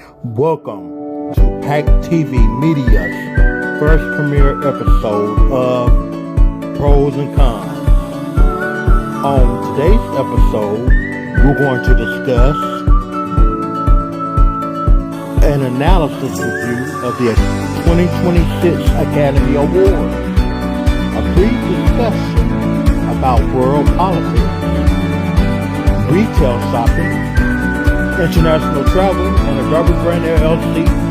Welcome to Hack TV Media's first premiere episode of Pros and Cons. On today's episode, we're going to discuss an analysis review of the 2026 Academy Awards, a brief discussion about world politics, retail shopping, international travel, and a Darby brand LLC.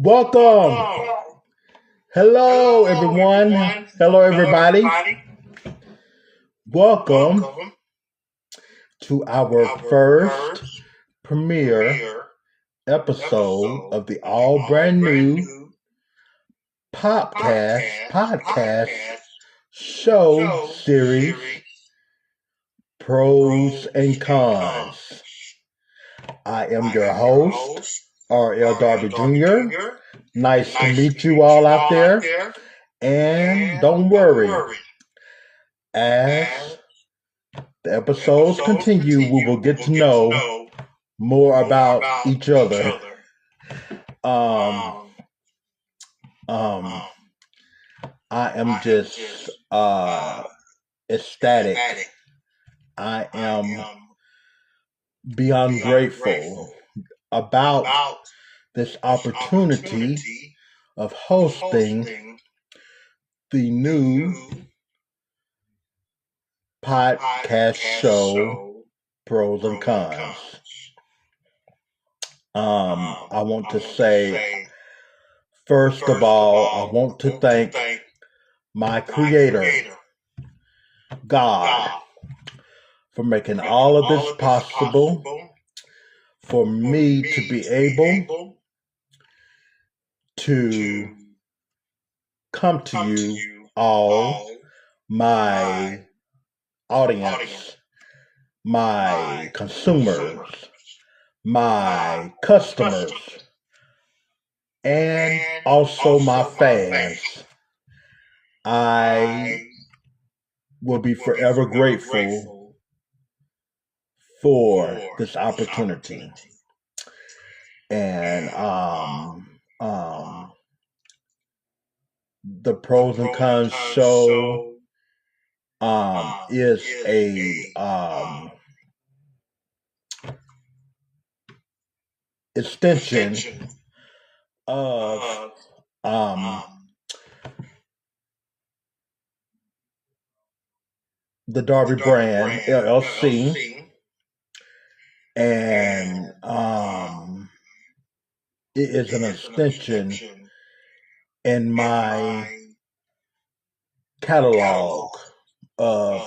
Welcome. Hello, everyone. Hello, everybody. Welcome to our first premiere episode of the all brand new podcast show series, Pros and Cons. I am your host, R.L. Darby Jr. Nice to meet you all out there. And don't worry, as the episodes continue, we will get to know more about each other. I am just ecstatic. I am beyond grateful about this opportunity of hosting the new podcast show, Pros and Cons. I want to say, first of all, I want to thank my creator, God, for making all of this possible, for me to be able to come to you all, my audience, my consumers, my customers, and also my fans. I will be forever grateful for this opportunity. And the Pros and Cons show is a extension of the Darby brand LLC, and it is an extension in my catalog of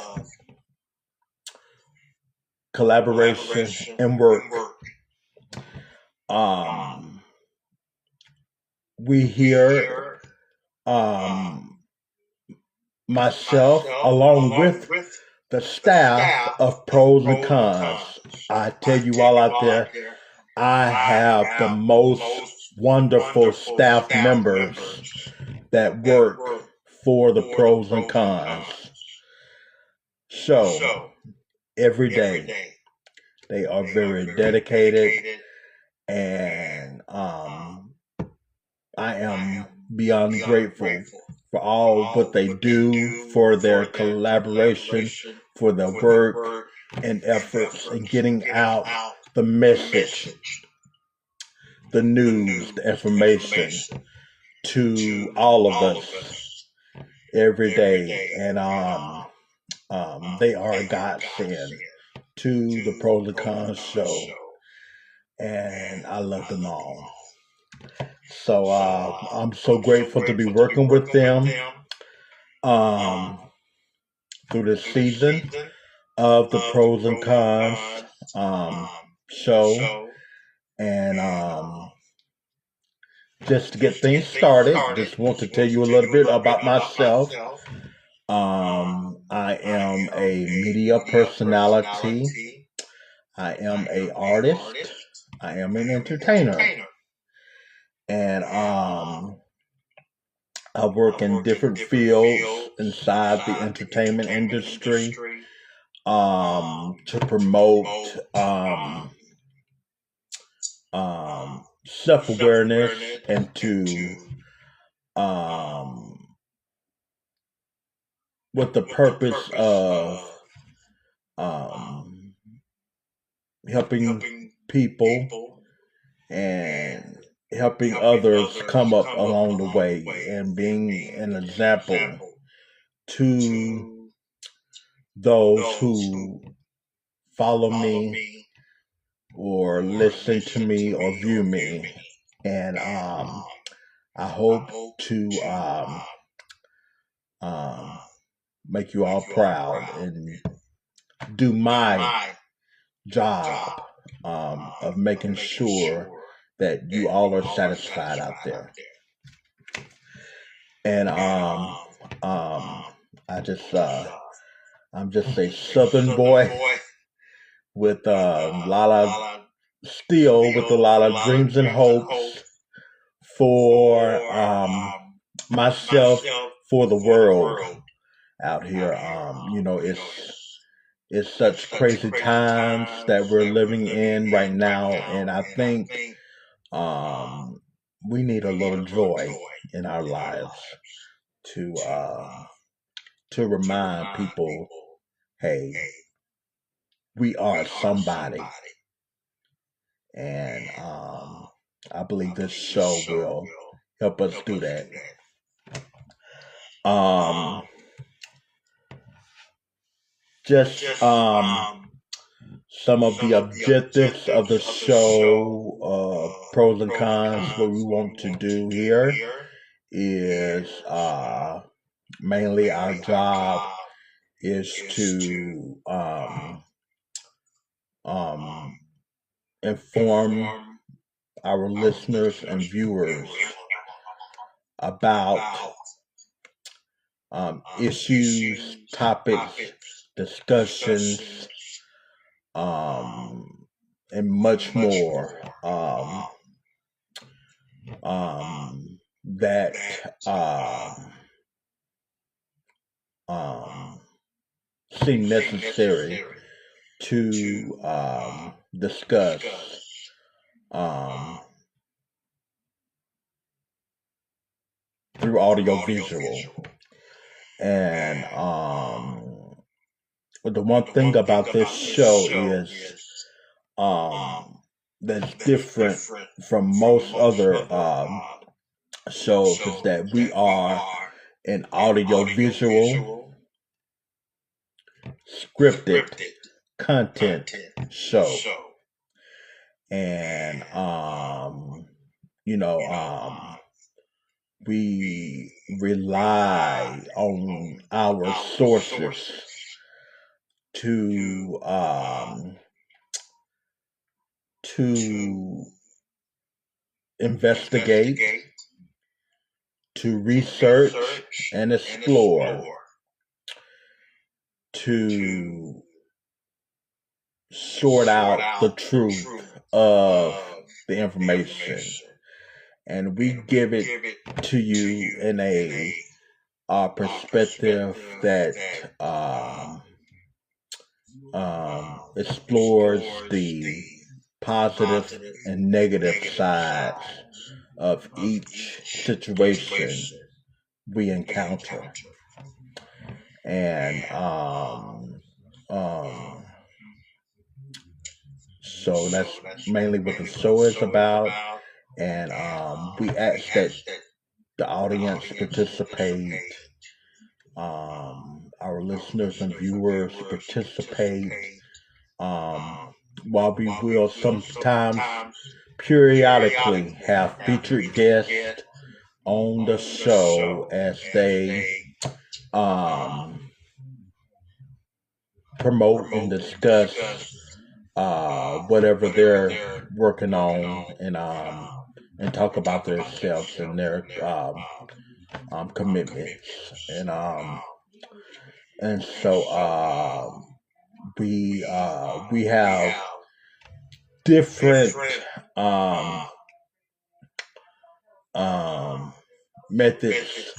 collaboration and work. We here, myself, along with the staff of Pros and Cons. I tell you all out there, I have the most wonderful staff members that work for the Pros and Cons show every day. They are very dedicated, and I am beyond grateful for all what they do, for their collaboration, for their work and efforts in getting out the message, the news, the information to all of us every day. And they are a godsend to the Pros and Cons show, and I love them all. So I'm so grateful to be working with them through this season of the Pros and Cons. show. And just to get things started, just want to tell you a little bit about myself. I am a media personality. I am an artist. I am an entertainer. And I work in different fields inside the entertainment industry to promote self-awareness and to with the purpose of helping people and helping others come up along the way and being an example to those who follow me or listen to me or view me. And I hope to make you all proud and do my job of making sure that you all are satisfied out there. And I'm just a Southern boy with a lot of with a lot of dreams and hopes for myself, for the world out here. It's such crazy times that we're living in right now, and I think we need a little joy in our lives to remind people, hey, we are somebody. And I believe this show will help us do that. Just some of the objectives of the show, pros and cons. What we want to do here is mainly our job is to inform our listeners and viewers about issues, topics, discussions, and much more that seem necessary to discuss through audio visual. And the one thing about this show is that's different from most other shows is that we are an audio visual scripted content show. And we rely on our sources to investigate, to research and explore, to sort out the truth of the information. And we give it to you in a perspective that explores the positive and negative sides of each situation we encounter. And so that's mainly what the show is about. And we ask that the audience participate, our listeners and viewers participate, while we will sometimes periodically have featured guests on the show as they promote and discuss whatever they're working on, and talk about themselves and their commitments, and so we have different um, um, methods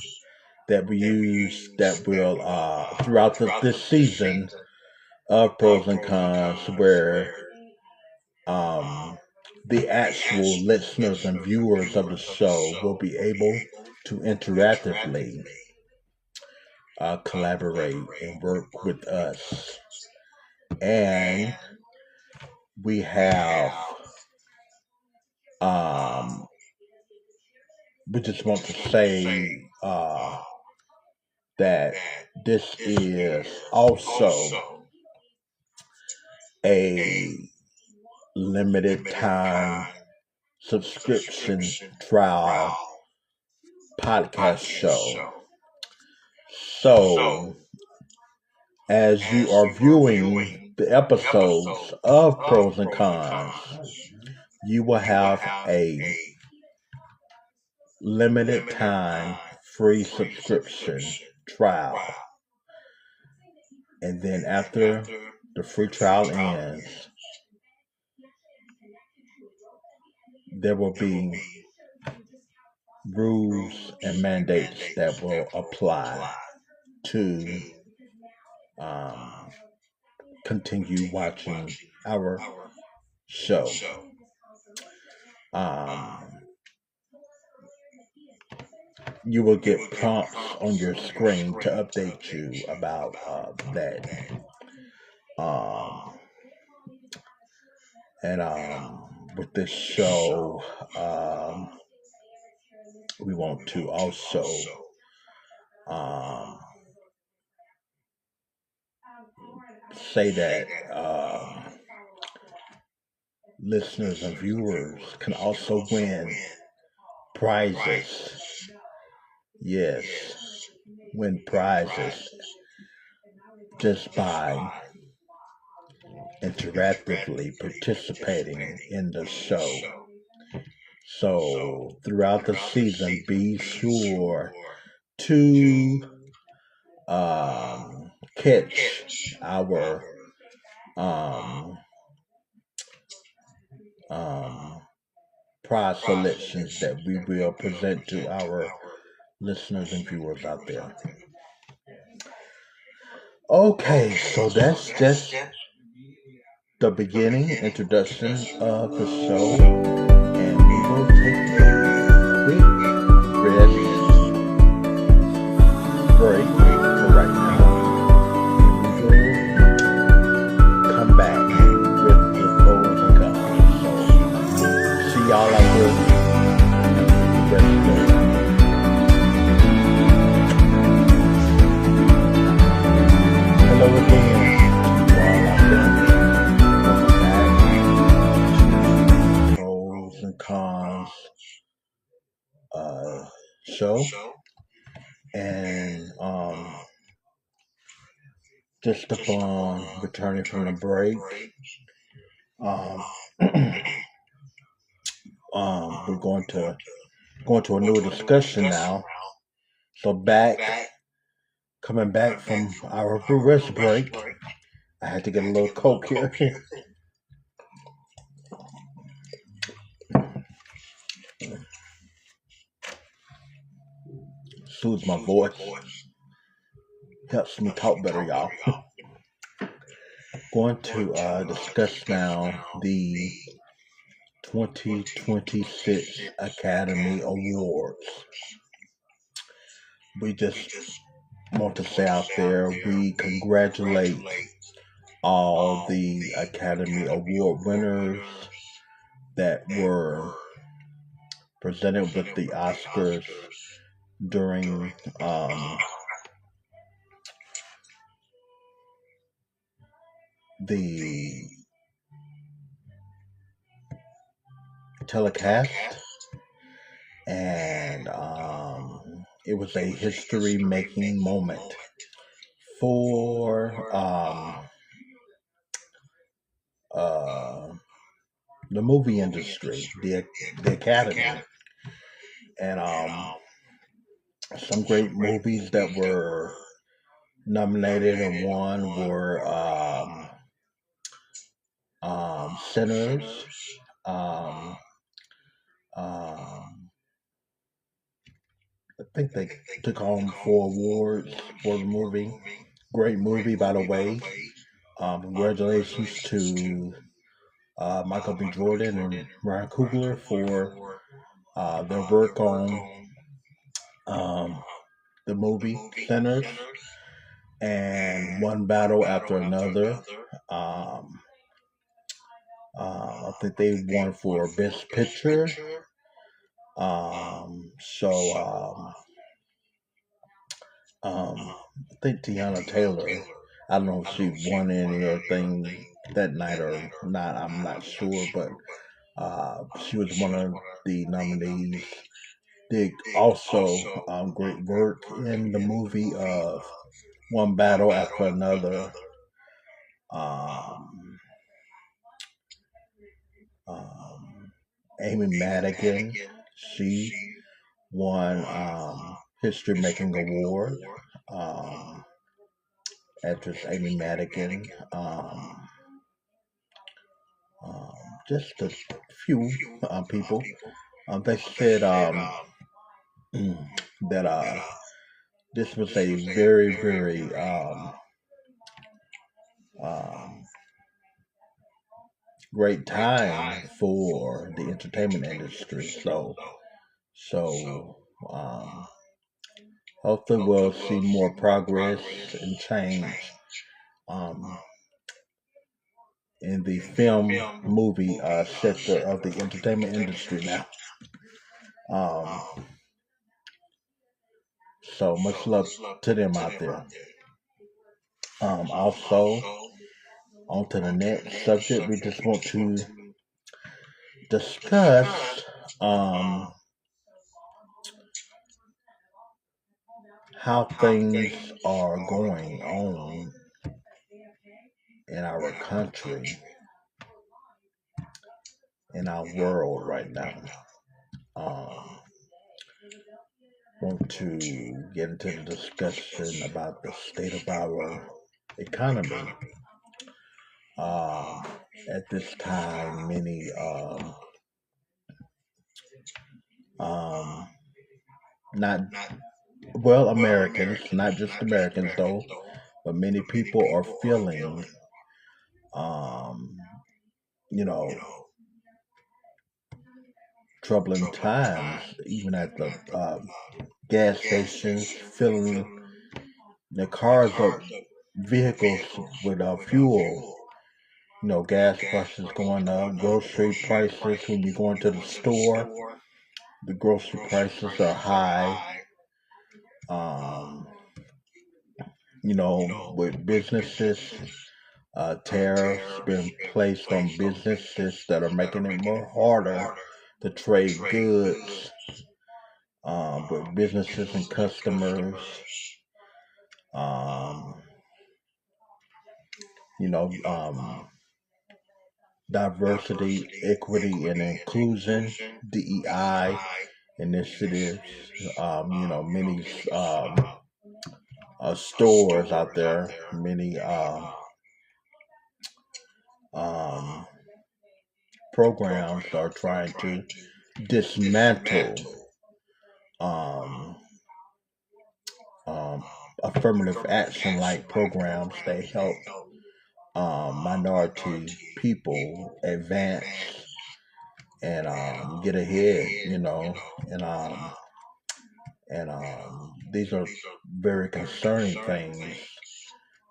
that we use that will throughout this season of pros and cons, where um, the actual listeners and viewers of the show will be able to interactively collaborate and work with us. And we have, um, we just want to say that this is also a limited time subscription trial podcast show. So, as you are viewing the episodes of Pros and Cons, you will have a limited time free subscription trial. And then after the free trial ends, there will be rules and mandates that will apply to continue watching our show. Um, you will get prompts on your screen to update you about that. And with this show, we want to also say that listeners and viewers can also win prizes. Yes, win prizes just by interactively participating in the show. So throughout the season, be sure to catch our prize selections that we will present to our listeners and viewers out there. Okay, so that's just the beginning introduction of the show, and we will take a quick rest break for right now. We will come back with the pros and cons. So see y'all out there. Rest break. Hello again. Pros and cons show, and just upon returning from the break, we're going to go into a new discussion now. So coming back from our rest break, I had to get a little Coke here. Soothes my voice. Helps me talk better, y'all. Going to discuss now the 2026 Academy Awards. We just want to say out there, we congratulate all the Academy Award winners that were presented with the Oscars during the telecast, and it was a history-making moment for the movie industry, the Academy, and some great movies that were nominated and won were Sinners. Um, um, I think they took home 4 awards for the movie. Great movie, by the way. Congratulations to Michael B. Jordan and Ryan Coogler for their work on um, the movie Sinners, and one battle after another. Um, I think they won for Best Picture. I think Tiana Taylor. I don't know if she won any other thing that night or not. I'm not sure, but she was one of the nominees. Did also great work in the movie of One Battle After Another. Um, Amy Madigan, she won History Making Award. Um, Actress Amy Madigan. Um, just a few people. They said that this was a very, very um, great time for the entertainment industry. So hopefully we'll see more progress and change um, in the film movie sector of the entertainment industry now. Um, so much love to them out there. Also, on to the next subject, we just want to discuss how things are going on in our country, in our world right now. Want to get into the discussion about the state of our economy. At this time, many not Americans, not just Americans though, but many people are feeling, um, you know, troubling times, even at the gas stations, filling the cars up, vehicles with fuel. Gas prices going up, grocery prices when you go into the store, the grocery prices are high. Um, with businesses, tariffs been placed on businesses that are making it more harder to trade goods with businesses and customers. Um, you know, um, Diversity, equity, and inclusion (DEI) initiatives. Many stores out there, many um, programs are trying to dismantle um, um, affirmative action like programs. They help minority people advance and get ahead, and these are very concerning things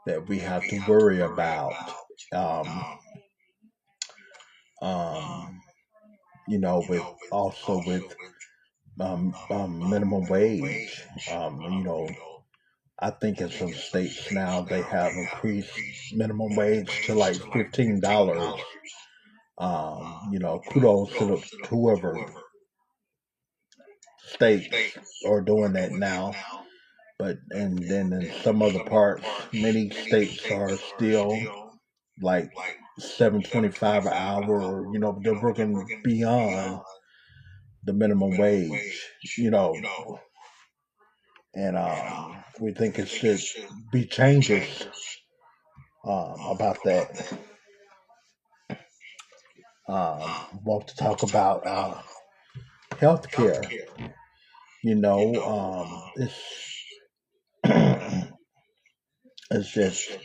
that we have to worry about. Um, um, with also with minimum wage. I think in some states now they have increased minimum wage to like $15. Kudos to whoever states are doing that now. But and then in some other parts, many states are still like $7.25 an hour. They're working beyond the minimum wage. And we think it should be changes about that. Want to talk about healthcare. It's it's just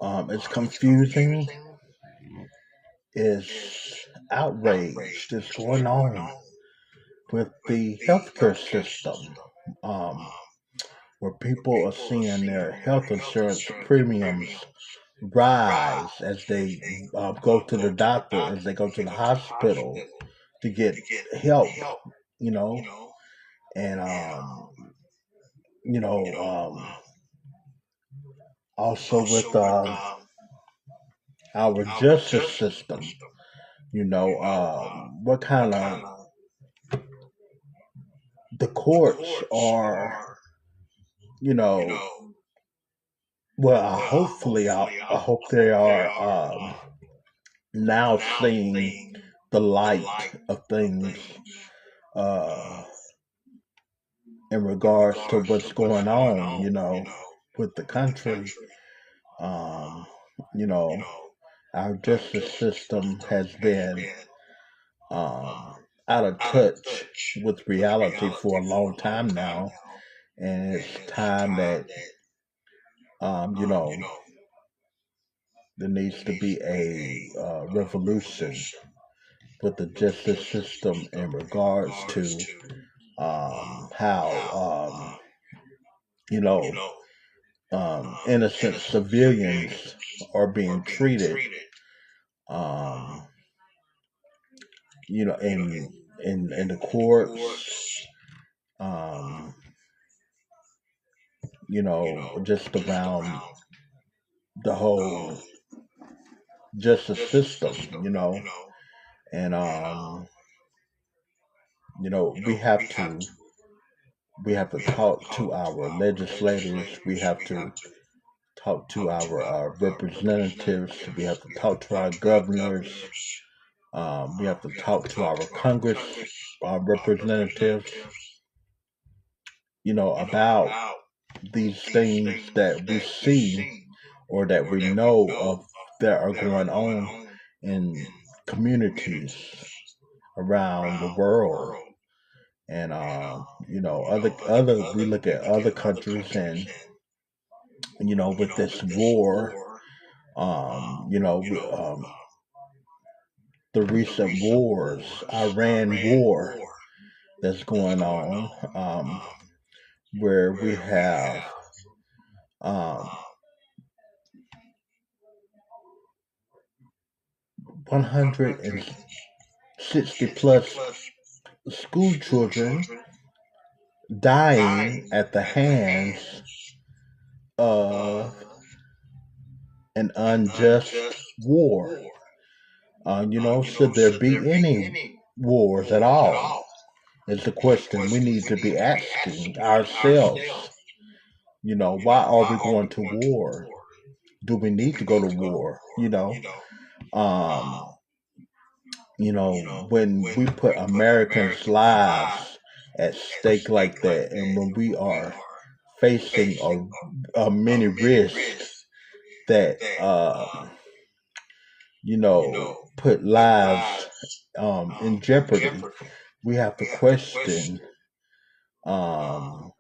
it's confusing. It's outrage that's going on with the healthcare system, um, where people are seeing their health insurance premiums rise as they go to the doctor, as they go to the hospital to get help, you know, and you know, um, also with our justice system, what kind of the courts are, you know, well, I hope they are now seeing the light of things uh, in regards to what's going on, with the country. Um, you know, our justice system has been um, out of touch with reality for a long time now, and it's time that you know there needs to be a revolution with the justice system in regards to how you know innocent civilians are being treated um, in the courts, um, just around the whole justice system, and we have to talk to our legislators, we have to talk to our representatives, we have to talk to our governors, we have to talk to our Congress representatives, about these things that we see or that we know of that are going on in communities around the world. And other we look at other countries, and with this war, the recent wars, Iran war that's going on, where we have um, 160 plus school children dying at the hands of an unjust war. Should there be any wars at all? Is the question we need to be asking ourselves. Why are we going to war? Do we need to go to war? Um, when we put Americans' lives at stake like that, and when we are facing many risks that put lives in jeopardy, we have to question: um,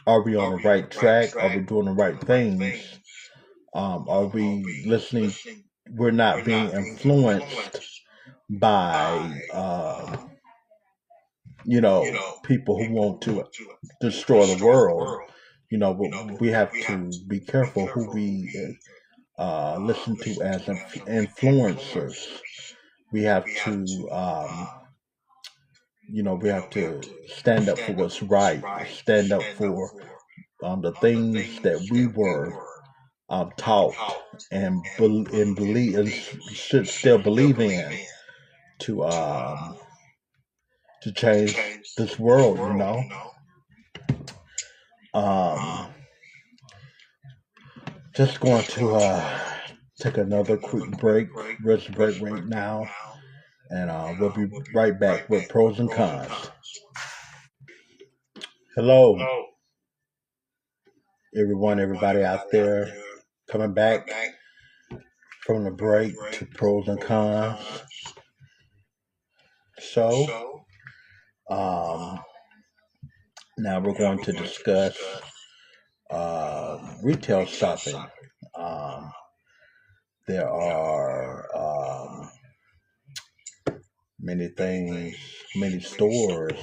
Are we on the right track? Are we doing the right things? Are we listening? We're not being influenced by people who want to destroy the world. But we have to be careful who we listen to as influencers. We have to, we have to stand up for what's right, stand up for the things that we were taught and believe and should still believe in to to change this world. Um, just going to take another quick break, rest break right now, and we'll be right back with pros and cons. Hello, everyone, everybody out there, coming back from the break to pros and cons. So, um, now we're going to discuss retail shopping. Um, there are many things, many stores,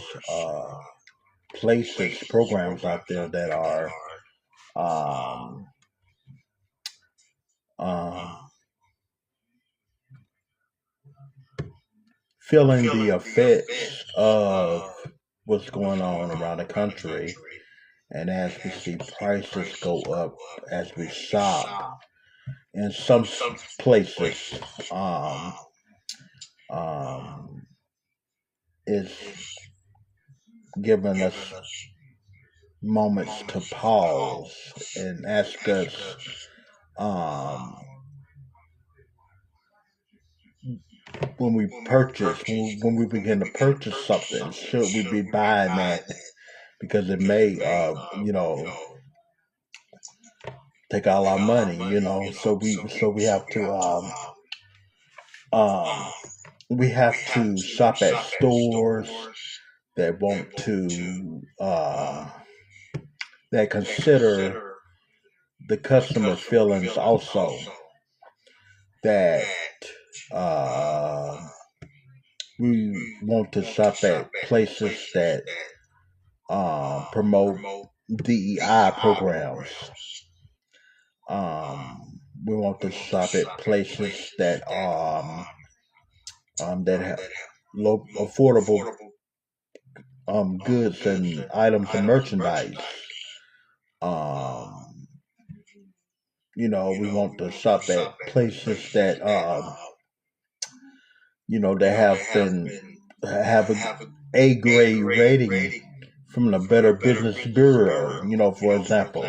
places, programs out there that are um, uh, feeling the effects of what's going on around the country. And as we see prices go up as we shop in some places, um, is giving us moments to pause and ask us, um, when we purchase, when we begin to purchase something, should we be buying that because it may, take all our money, so we have to, um, we have to shop at stores that want to, that consider the customer feelings also, that uh, we want to shop at places that promote DEI programs. We want to shop at places that have low affordable goods and items and merchandise. Um, we want to shop at places that that have a grade rating from the Better Business Bureau. For example,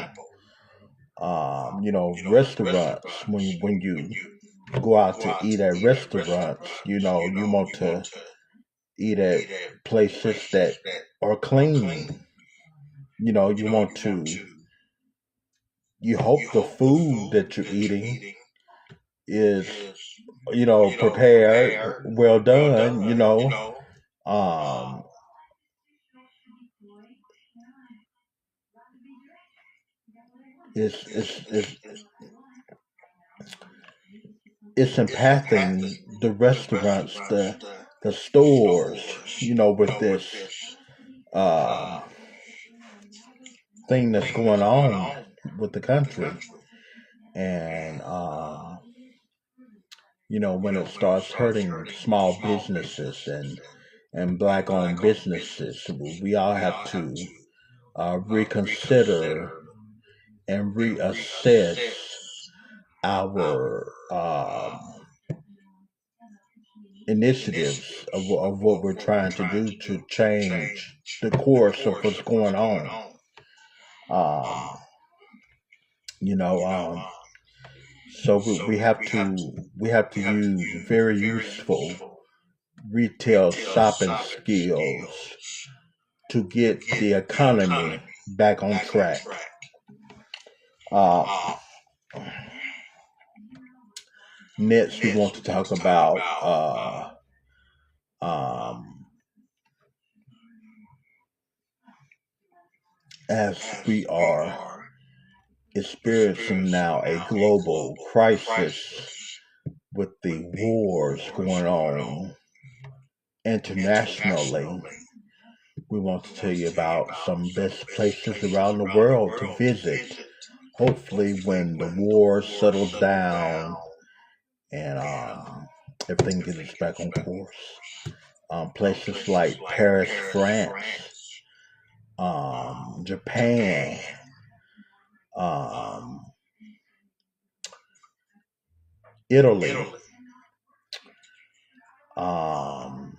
restaurants. When you go out to eat at restaurants, you want to eat at places that are clean. You want to. You hope the food that you're eating is prepared, well done. Um, it's it's impacting the restaurants, the stores, with this uh, thing that's going on with the country, and when it starts hurting small businesses and black-owned businesses, we all have to reconsider and reassess our initiatives of what we're trying to do to change the course of what's going on. Um, you know, um, so we have to use very useful retail shopping skills to get the economy back on track. Uh, Next, we want to talk about um, as we are experiencing now a global crisis with the wars going on internationally. We want to tell you about some best places around the world to visit. Hopefully, when the war settles down and everything gets back on course. Places like Paris, France, Japan, um, Italy, um,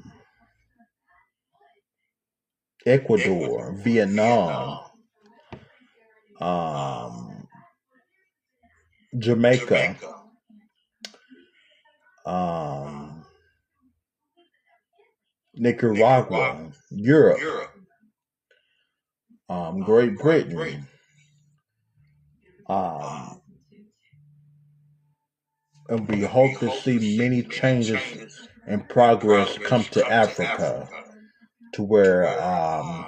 Ecuador, Vietnam, um, Jamaica, um, Nicaragua, Europe, Great Britain, um, and we hope to see many changes and progress come to Africa, to where um,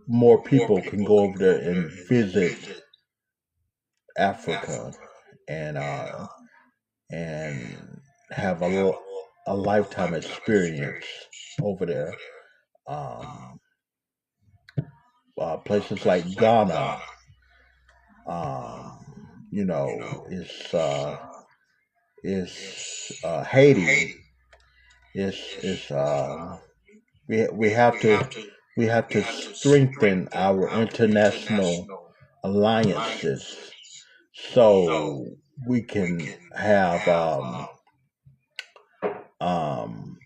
more people can go over there and visit Africa and have a lifetime experience over there. Um, Places like Ghana, um, is Haiti. Is we have to strengthen our international alliances so we can have um,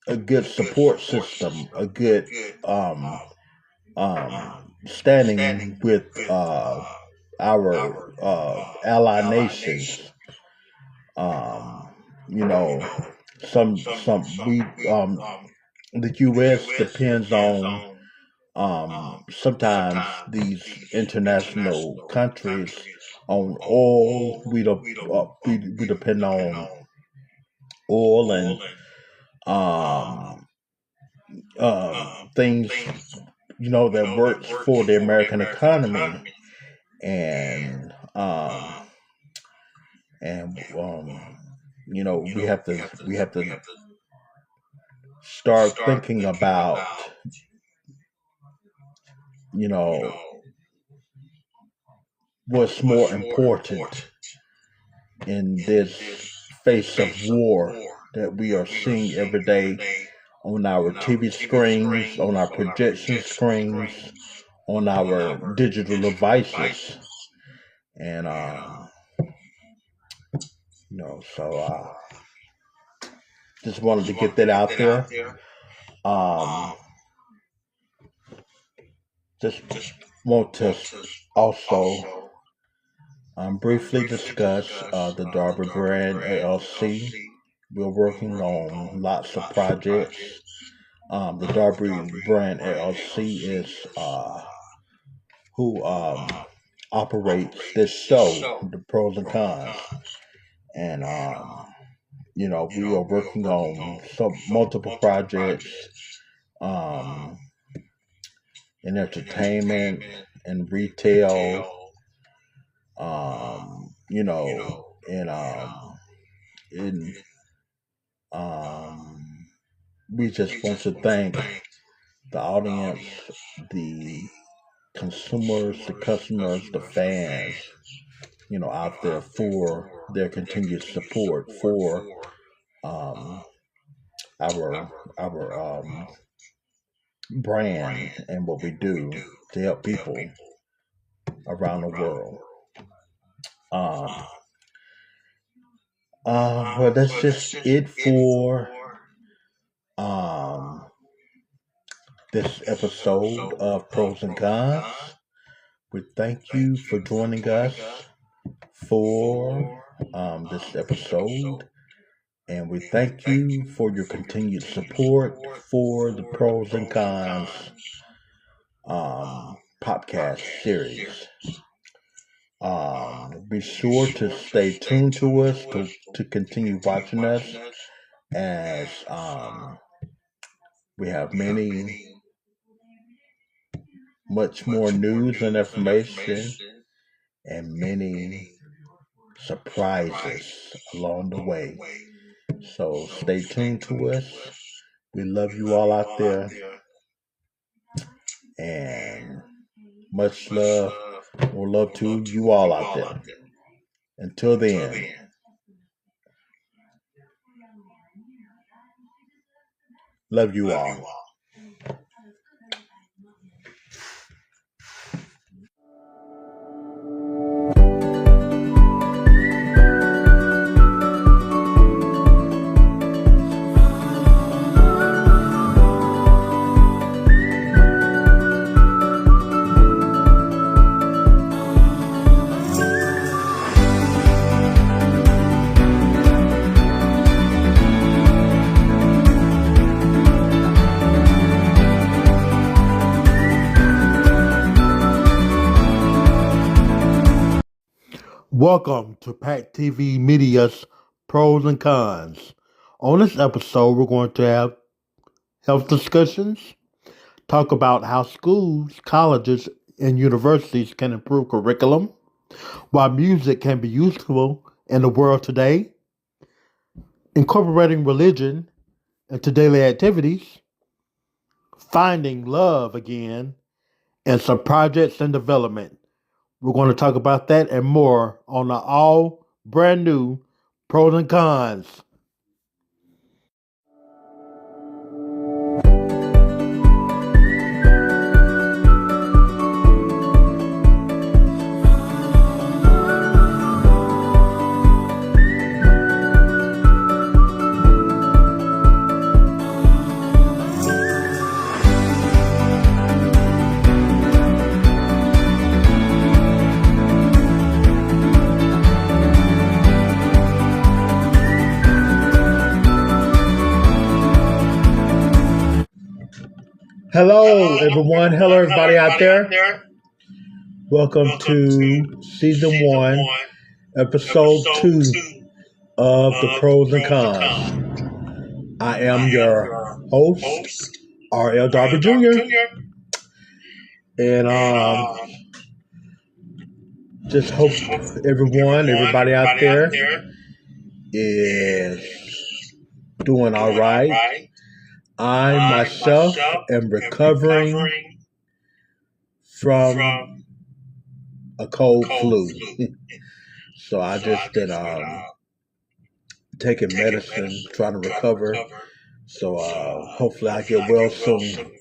a good support system, a good standing with our ally nations. Um, you know, some we the U.S. depends on sometimes these international countries on oil. We depend on oil and things that works for the American economy, and and we have to start thinking about you know what's more important in this face of war that we are seeing every day on our TV screens, on our projection screens, on our digital devices, and so just wanted to get that out there. Um, just want to also briefly discuss the Darby brand LLC. We're working on lots of projects. The Darby brand LLC is who operates this show, the pros and cons, and we are working on some multiple projects um, in entertainment and retail, and in we just want to thank the audience, the consumers, the customers, the fans, out there for their continued support for um, our brand and what we do to help people around the world. Um, well, that's just it for um, this episode of Pros and Cons. We thank you for joining us for this episode, and we thank you for your continued support for the Pros and Cons Popcast series. Be sure to stay tuned to us to continue watching us as we have much more news and information and many surprises along the way. So stay tuned to us. We love you all out there, and much love or love to you all out there. Until then, love you all. Welcome to Pack TV Media's Pros and Cons. On this episode, we're going to have health discussions, talk about how schools, colleges, and universities can improve curriculum, why music can be useful in the world today, incorporating religion into daily activities, finding love again, and some projects in development. We're going to talk about that and more on the all brand new Pros and Cons. Hello, everyone. Hello, everybody out there. Welcome to Season 1, Episode 2 of the Pros and Cons. I am your host, R.L. Darby Jr. And just hope everybody out there is doing all right. I myself am recovering from a cold flu. So I just been taking medicine, trying to recover. So hopefully I get well soon.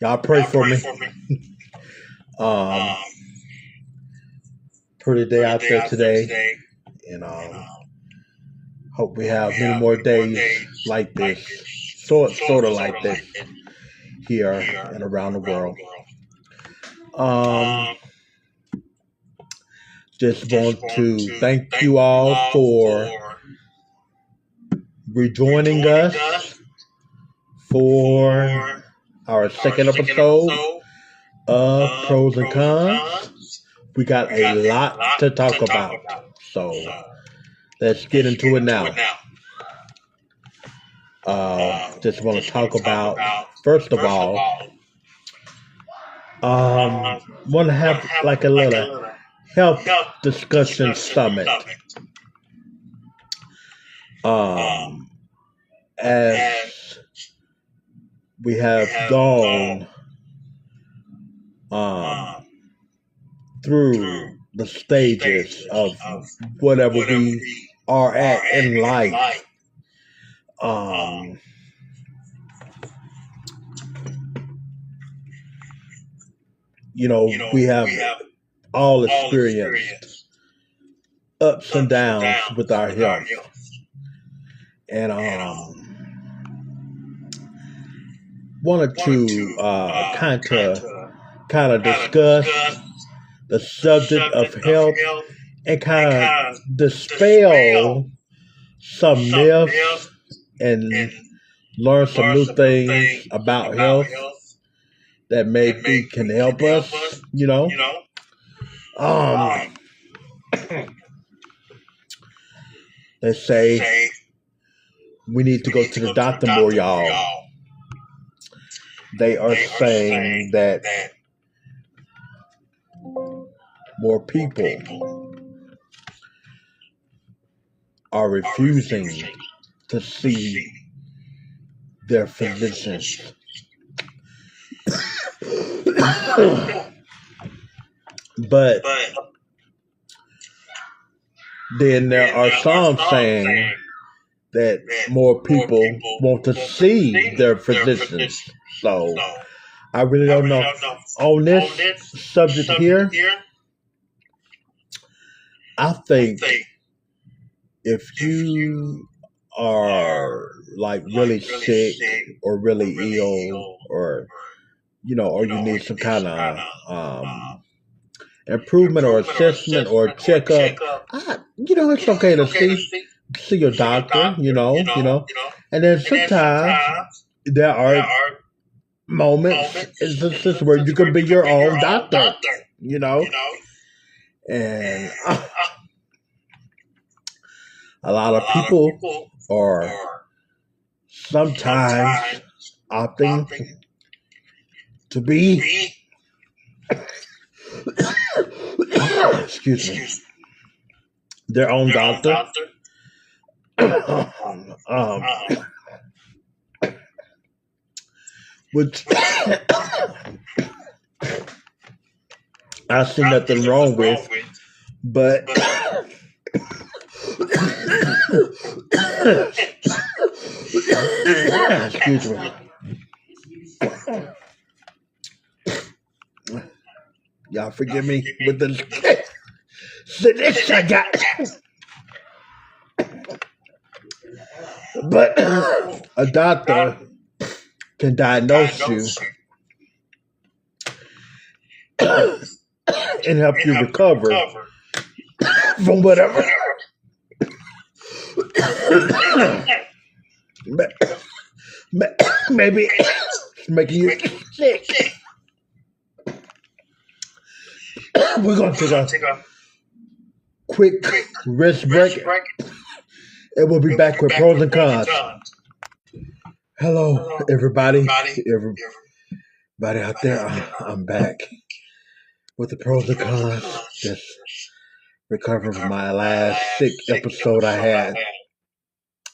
Y'all pray for me. Pretty day out there today. And hope we have many more days like this. Sort of like this here and around the world. Just want to thank you all for rejoining us for our second episode of Pros and Cons. We got a lot to talk about, so let's get into it now. Just want to talk about, first of all, want to have like a little health discussion summit. As we have gone through the stages of whatever we are at in life. We have all experienced ups and downs with our health. And wanted to kind of discuss the subject of health and kind of dispel some myths and learn some new things about health that maybe can help us, let's say we need to go to the doctor more, y'all. They are saying that more people are refusing to see their physicians. But then there are some saying that more people want to see their physicians. So I really don't know. On this subject here, I think if you are like really sick or really ill, or or you need some kind of improvement or assessment or checkup, it's okay to see your doctor, and then sometimes there are moments, instances where you can be your own doctor, And a lot of people are sometimes opting to be, excuse me, their own doctor. Which I see nothing wrong with, but excuse me. Y'all forgive me with the this I got. But a doctor can diagnose you and help you recover from whatever maybe it's making you sick. We're going to take a quick rest break, and we'll be back with pros and cons. Hello, everybody. Everybody out there, I'm back with the pros and cons. Just recovering from my last sick episode I had.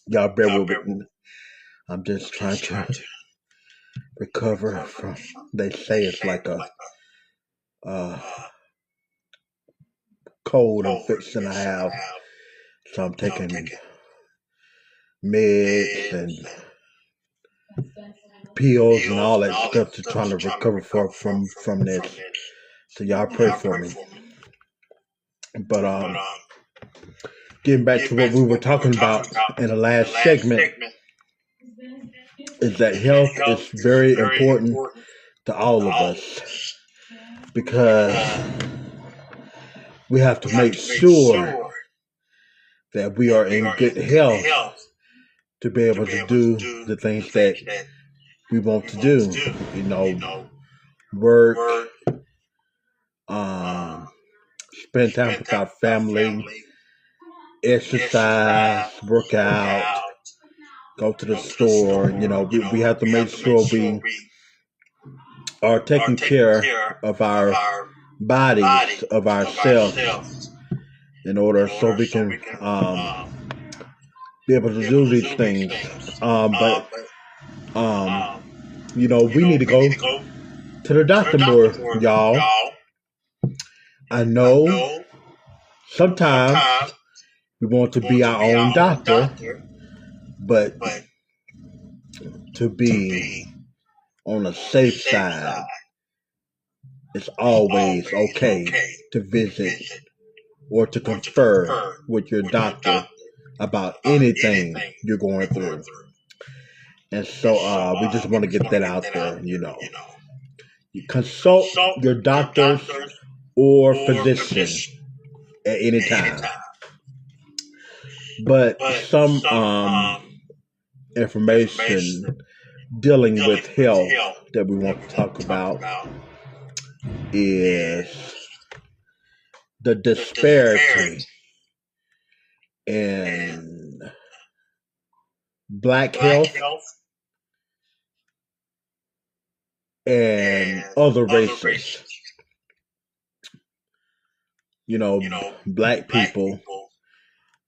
Y'all bear with me. I'm just trying to recover from, they say it's like a cold infection I have. So I'm taking meds and pills and all that stuff to try to recover from this. So y'all pray for me. But getting back to what we were talking about in the last segment, is that health is very important to all of us, because we have to make sure that we are in good health to be able to do the things that we want to do. You know, work, spend time with our family, exercise, work out, go to the store. You know, we have to make sure we are taking care of our bodies, of ourselves, in order so we can be able to do these things. But you know, we need to go to the doctor more, y'all. I know sometimes we want to be our own doctor, but to be on the safe side, it's always okay to visit or to confer with your doctor about anything you're going through. And so we just want to get that out there, you know. You consult your doctors or physician at any time. But some information dealing with health that we want to talk about is the disparity in Black health and other races. You know, Black people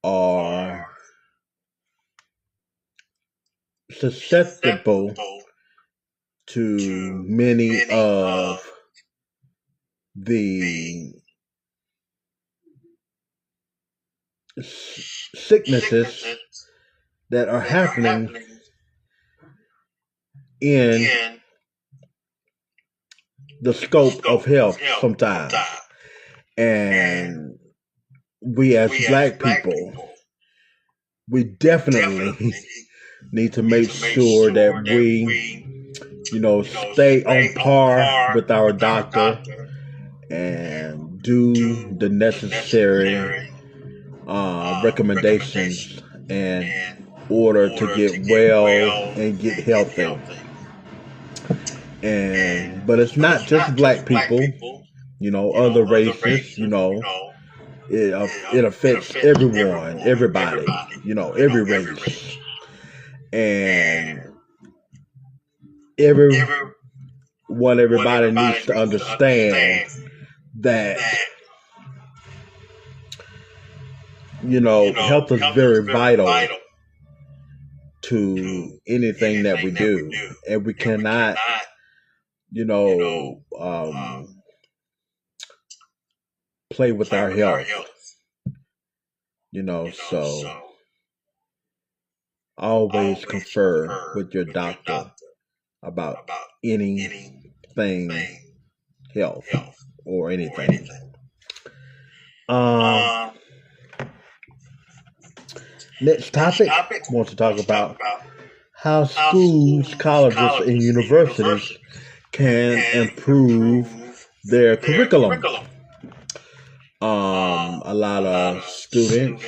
are susceptible to many of the sicknesses that are happening in the scope of health sometimes. And we as Black people, we definitely need to make sure that we, you know, stay on par with our doctor and do the necessary recommendations in order to get well and get healthy. But it's not just Black people, you know, other races, you know, it affects everyone, everybody, every race, and everybody needs to understand that health is very vital to anything that we do, and we cannot, play with our health. So always confer with your doctor about anything health or anything. Next topic, I want to talk about how schools, colleges, and universities can improve their curriculum. A lot of students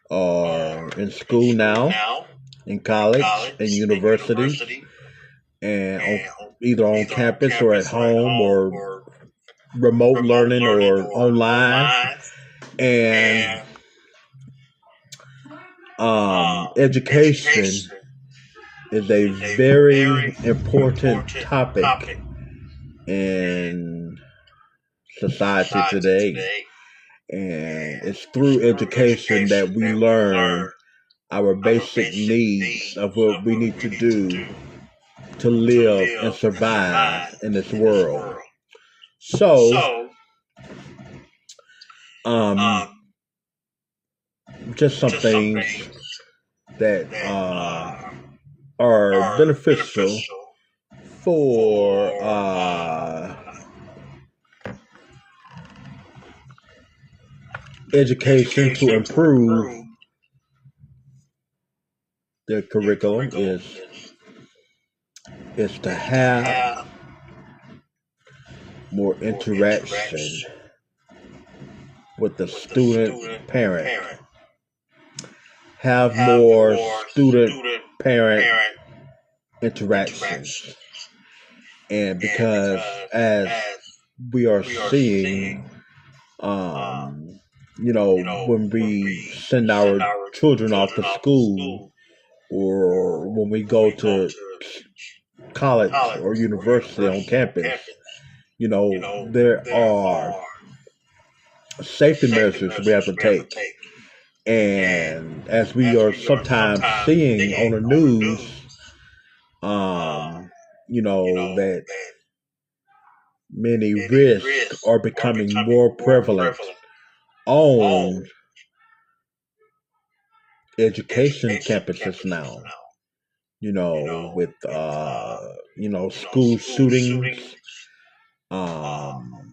are in school now, in college and universities, and either on campus or at home or remote learning or online. And education is a very important topic in society today. And it's through education that we learn our basic needs of what we need to do to live and survive in this world. So, just some things that are beneficial for education to improve their curriculum is to have more interaction with the student parent, have more student parent interactions. And because as we are seeing, when we send our children off to school, or when we go to college or university on campus, there are safety measures we have to take. And as we are sometimes seeing on the news, that many risks are becoming more prevalent on education campuses now. With school shootings, bomb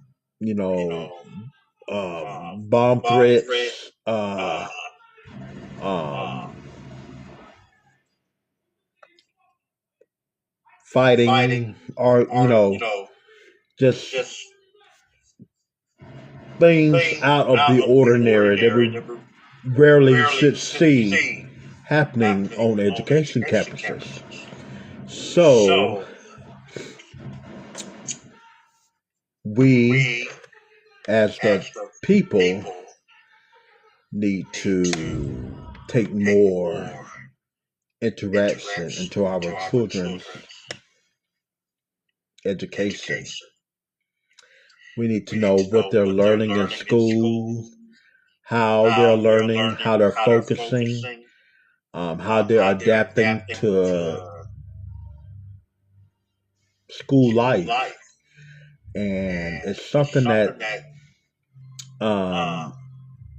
threats, fighting, or just things out of the ordinary that we rarely should see happening on education campuses. So we, as the people, need to take more interaction into our children's education. We need to know what they're learning in school, how they're learning, how they're focusing, how they're adapting to school life. And it's something that, that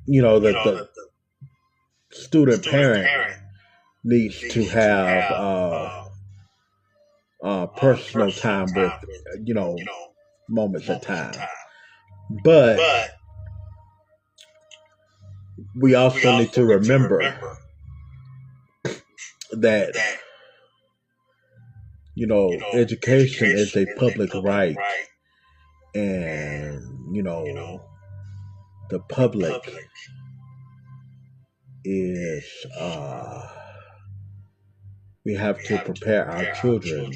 the student parent needs to have personal time with, moments at time. But we also need to remember that, education is a public right. And, the public is, we have to prepare our children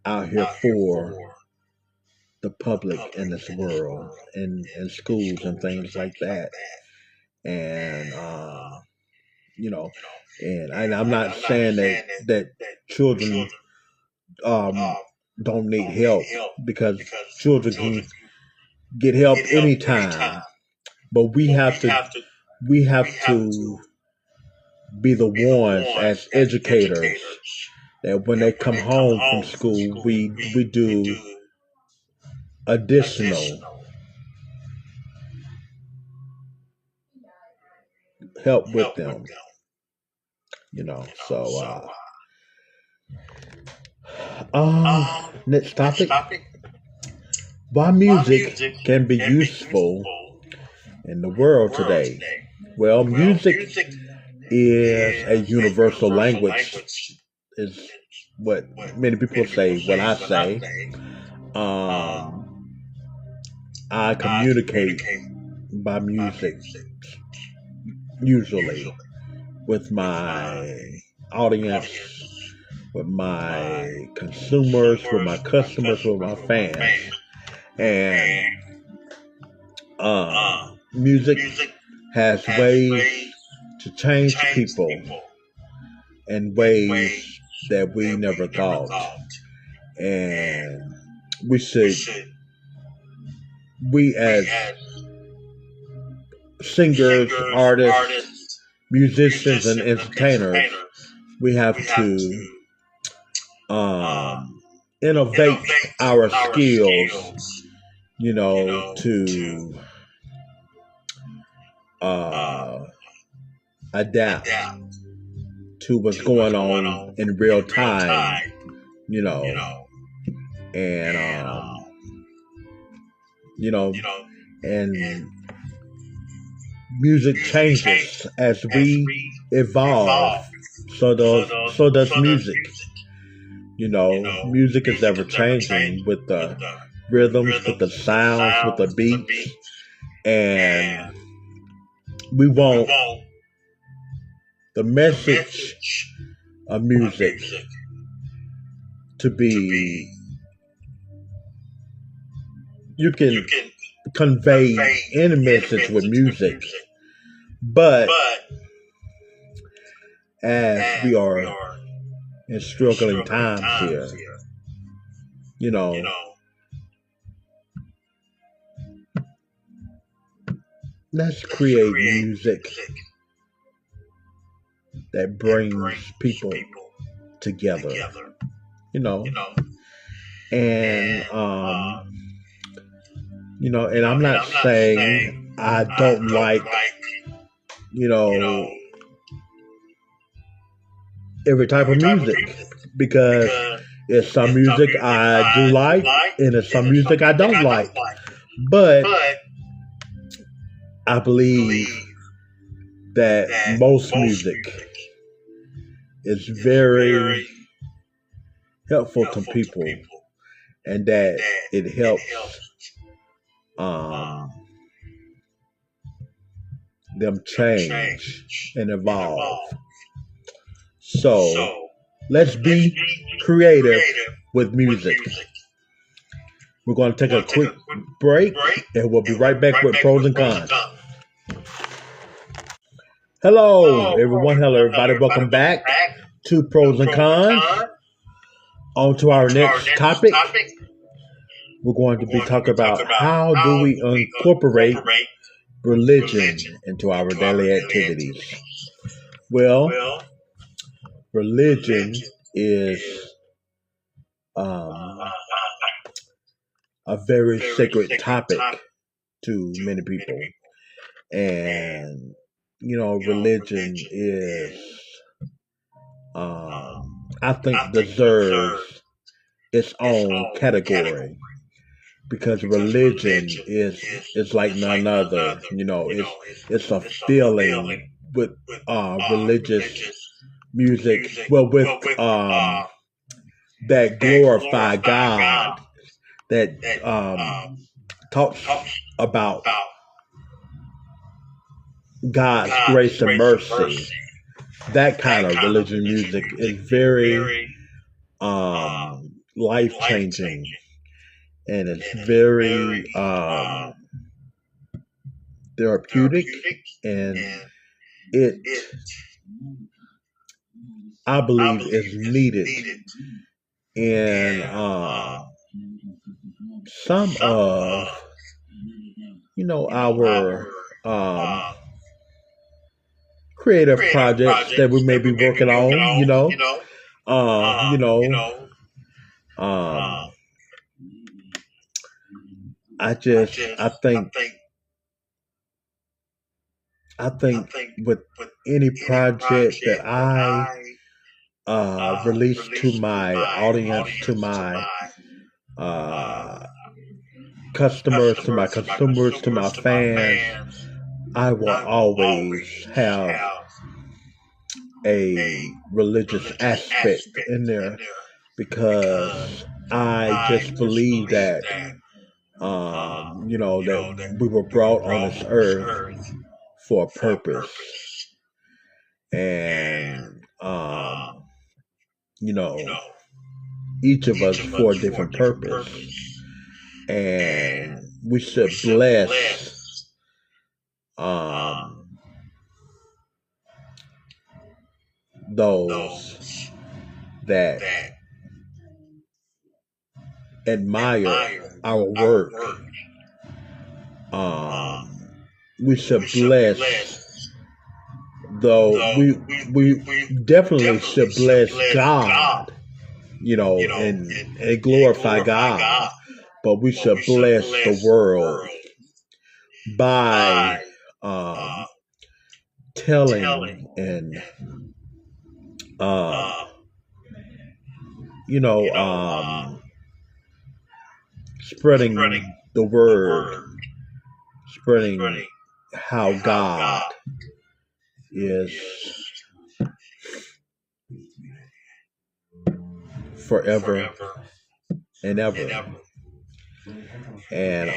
out here for the public in this world, in schools and things like that. And you know, and I'm not saying that children um, don't need help, because children can get help anytime. But we have to be the ones as educators that when they come home from school, we do additional help with them. So next topic: why music can be useful in the world today. Well, music is a universal language, is what many people say. What I say, I communicate by music usually with my audience, with my consumers, with my customers, with my fans. And music has ways to change people in ways that we never thought. And we as singers, artists, musicians, and entertainers, we have to innovate our skills, to adapt to what's going on in real time, and and music changes as we evolve. So does music. Music is ever changing with the rhythms, with the sounds, with the beats, and we want the message of music to be. You can convey any message with music, but as we are in struggling times here, let's create music that brings people together, and and I'm not saying I don't like, every type of music, because there's some music I do like, and there's some music I don't like. But I believe that most music is very helpful to people, and that it helps them change and evolve. So let's be creative with music. We're going to take a quick break, and we'll be right back with pros and cons. Hello, everyone. Hello, everybody. Welcome back to Pros and Cons. On to our next topic. We're going to be talking about how do we incorporate religion into our daily activities. Well, religion is a very sacred topic to many people. And, religion is, I think, deserves its own category, because religion is like none other. It's a feeling with religious music, with that glorify God, that talks about God's grace and mercy. That kind of religion music is very life changing, and it's very therapeutic, and it, I believe, is needed in some of our creative projects that we may be working on. Uh, you know, um, I think with any project that I release to my audience, to my uh, customers, to my consumers, to my fans, I will always have a religious aspect in there because I just believe that that we were brought on this earth for a purpose, and you know each of us for a different purpose, and we should bless those that admire our work. We should bless, though we definitely should bless God, and glorify God, but we should bless the world by telling and you know spreading the word, spreading how God is forever and ever. And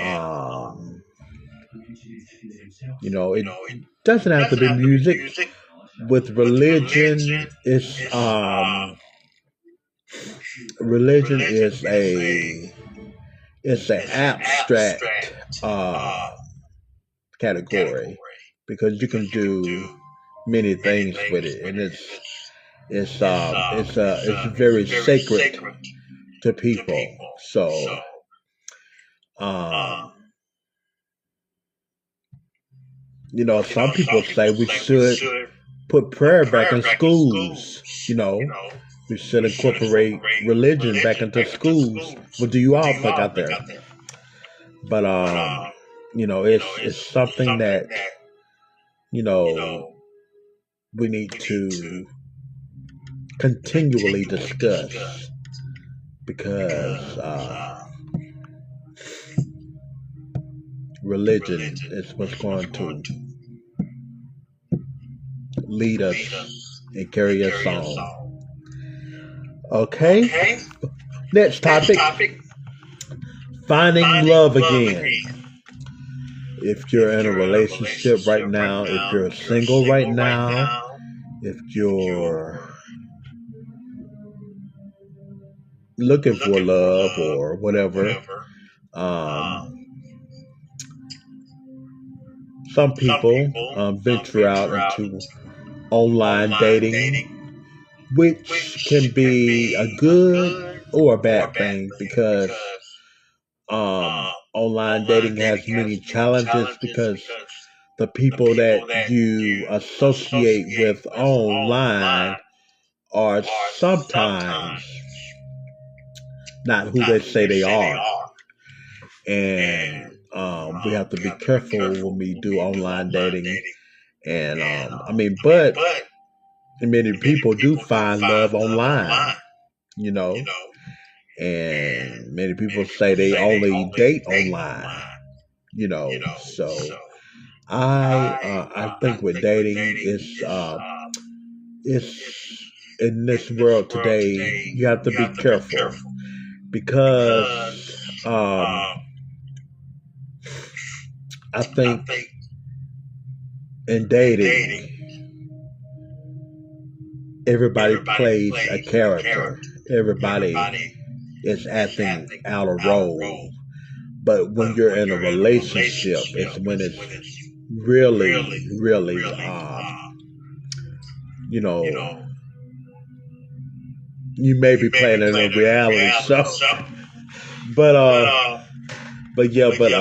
it doesn't have to be music. With religion, religion is an abstract category, because you can do many things with it, and it's very sacred to people. So some people say we should put prayer back in schools. We should incorporate religion back into schools. What do you all think out there? But it's something that we need to continually discuss, because religion is what's going to lead us and carry us on. Okay. Next topic. Finding love again. If you're in a relationship right now, if you're single right now, if you're looking for love or whatever, some people venture out into online dating, which can be a good or a bad thing, because online dating has many challenges, because the people that you associate with online are sometimes not who they say they are. And we have to be careful when we do online dating. And but many people do find love online, and many people say they only date online, so I think with dating it's in this world today, you have to be careful, because I think in dating everybody plays a character. Everybody is acting out a role. But when you're in a relationship, it's when it's really, really, you know, you may be playing in a reality show. But yeah, but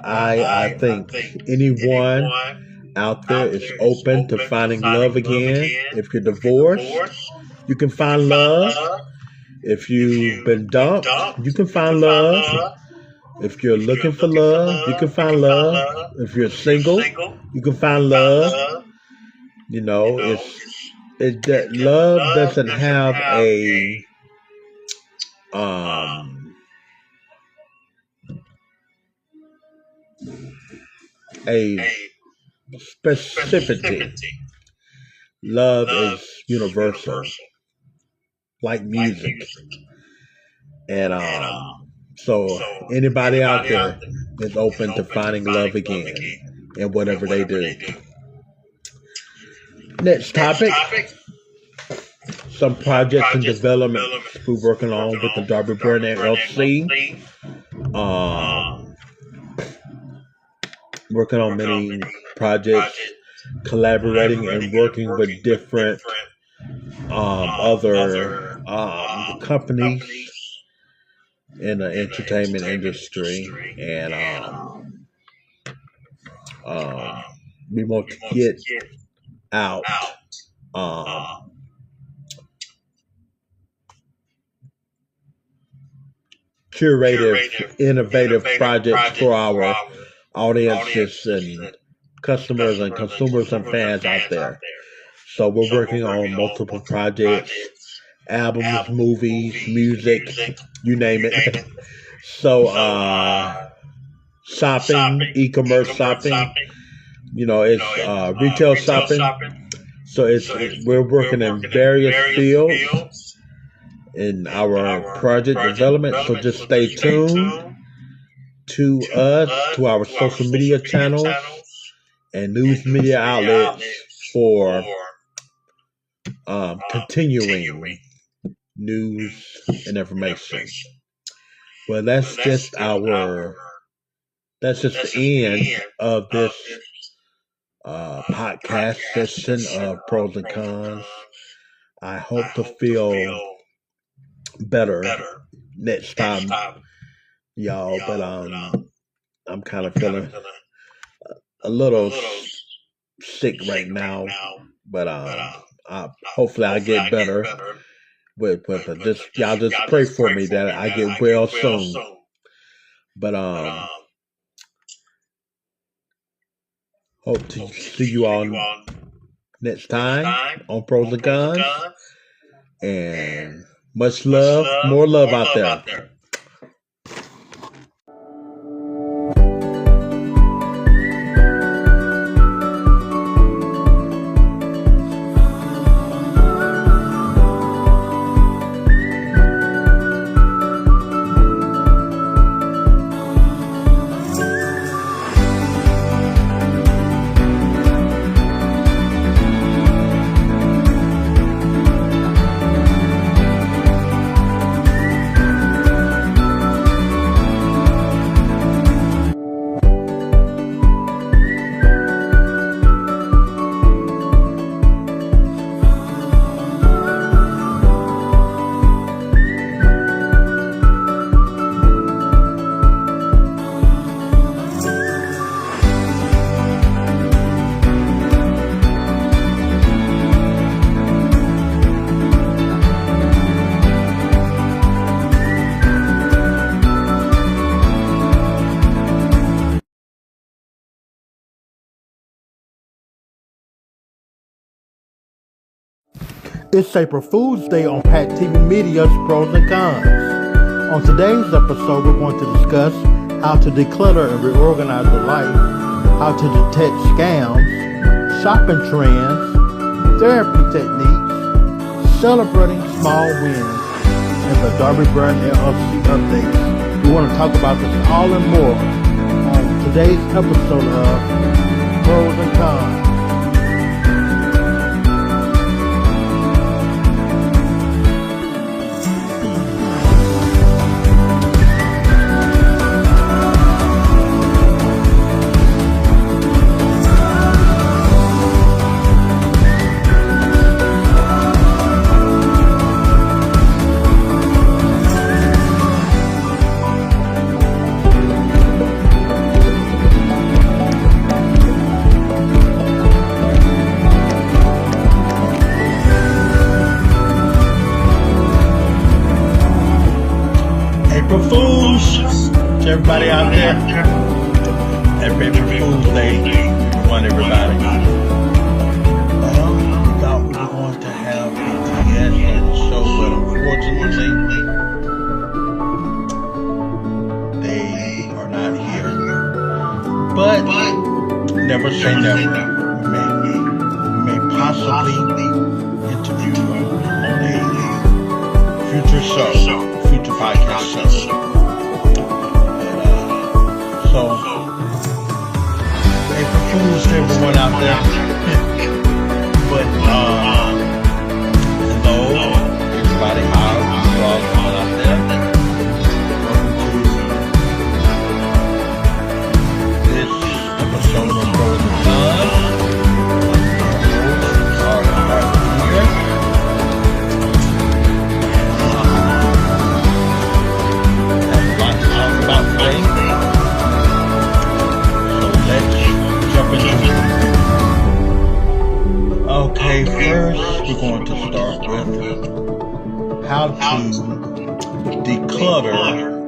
I think anyone out there is open to finding love again. If you're divorced, you can find love. If you've been dumped, you can find love. If you're looking for love, you can find love. If you're single, you can find love. You know, that love doesn't have a specificity. Love is universal, like music. And so anybody out there is open to finding love again in whatever they do. Next topic. Some projects in development we're working on with the Darby LLC. Working on many projects, collaborating and working with different other companies in the entertainment industry, and we want to get out curative, innovative projects for our audiences and customers and consumers and fans out there. So we're working on multiple projects, albums, movies, music, you name it. So shopping, e-commerce shopping, it's retail shopping. So we're working in various fields in our project development. So just stay tuned to us, to our social media channels and news media outlets for continuing news and information. Well, that's just the end of this podcast session of Pros and Cons. I hope to feel better next time, y'all, but I'm kind of feeling a little sick right now, but hopefully I get better. But y'all just pray for me that I get well soon. But hope to see you all next time on Pros and Cons. And much love, more love out there. It's April Fool's Day on Pat TV Media's Pros and Cons. On today's episode, we're going to discuss how to declutter and reorganize your life, how to detect scams, shopping trends, therapy techniques, celebrating small wins, and the Darby LLC updates. We want to talk about this all and more on today's episode of Pros and Cons. everybody out there. Happy April Fool's Day. Want everybody. Well, we thought we were going to have BTS on the show, but unfortunately, they are not here. But never say never. We may possibly interview them on a future show, future podcast show. So, April Fools to everyone out there. But, hello, everybody, how you all doing out there? Welcome to this episode of Bros and Guns. Sorry to have you here. Have a lot to talk about today. Okay, first we're going to start with how to declutter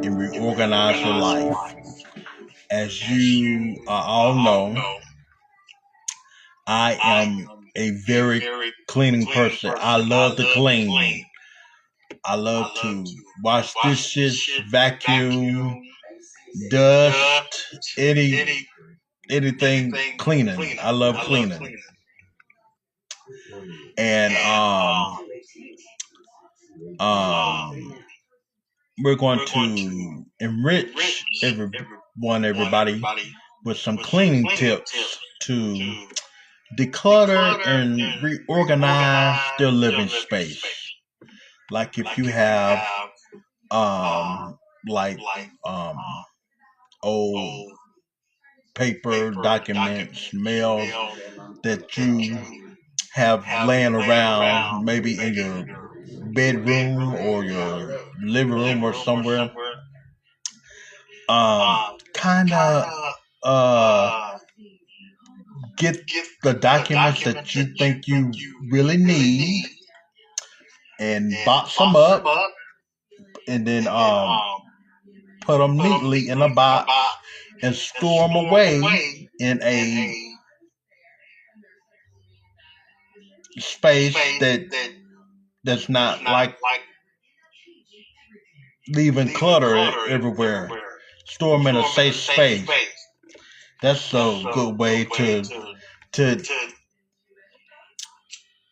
and reorganize your life. As you all know, I am a very cleaning person. I love to clean. I love to wash dishes, vacuum, dust, anything cleaning. I love cleaning. And we're going to enrich everybody with some cleaning tips to declutter and reorganize their living space. Like if you have old paper, documents, mail that you have laying around, maybe in your bedroom or your living room or somewhere. Kind of get the documents that you think you really need and box them up, and then put them neatly in a box and store them away in a space that's not like leaving clutter everywhere. Store them in a safe space. That's a good way to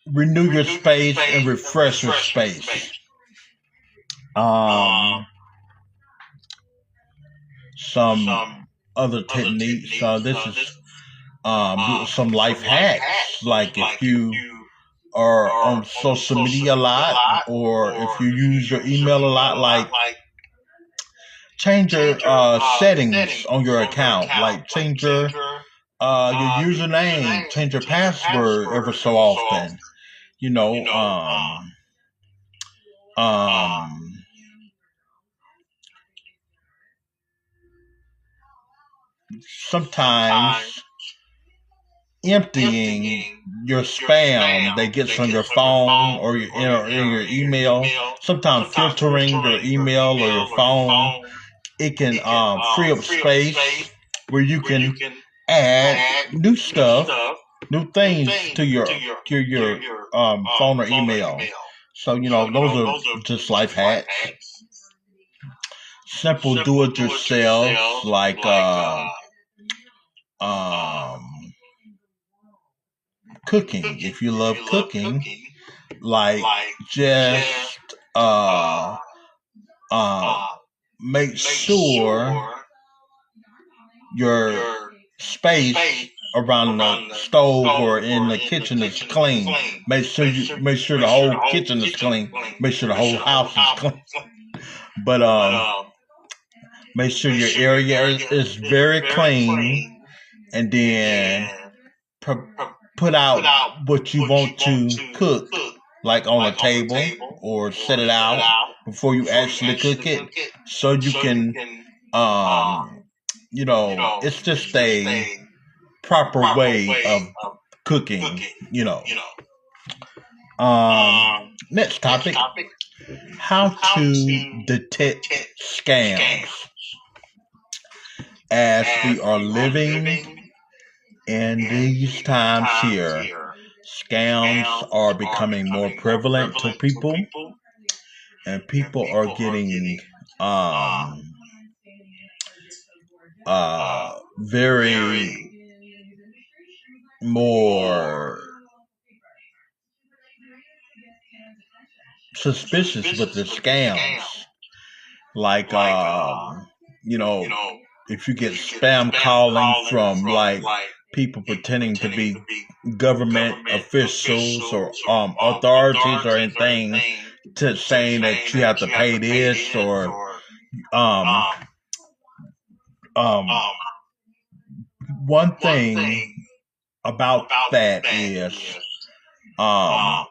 renew your space and refresh your space. Some other techniques. This is some life hacks. Like if you are on social media a lot, or if you use your email a lot, like change your settings on your account. Like change your username, change your password ever so often. You know, sometimes emptying your spam that gets on your phone or in your email, sometimes filtering your email or your phone, it can free up space where you can add new stuff, new things to your phone or email. So, those are just life hacks. Simple do-it-yourself, like cooking. If you love cooking, like just make sure your space around the stove or in the kitchen is clean. Make sure the whole kitchen is clean. Make sure the whole house is clean. But make sure your area is very clean, and then put out what you want to cook, like on a table, or set it out before you actually cook it, so you can, it's just a proper way of cooking, Next topic, how to detect scams. as we are living in these times here, scams are becoming more prevalent to people, and people are getting very more suspicious with the scams. Like, if you get spam calling from like people pretending to be government officials or authorities or anything, to saying that you have to pay this or um um one thing about that um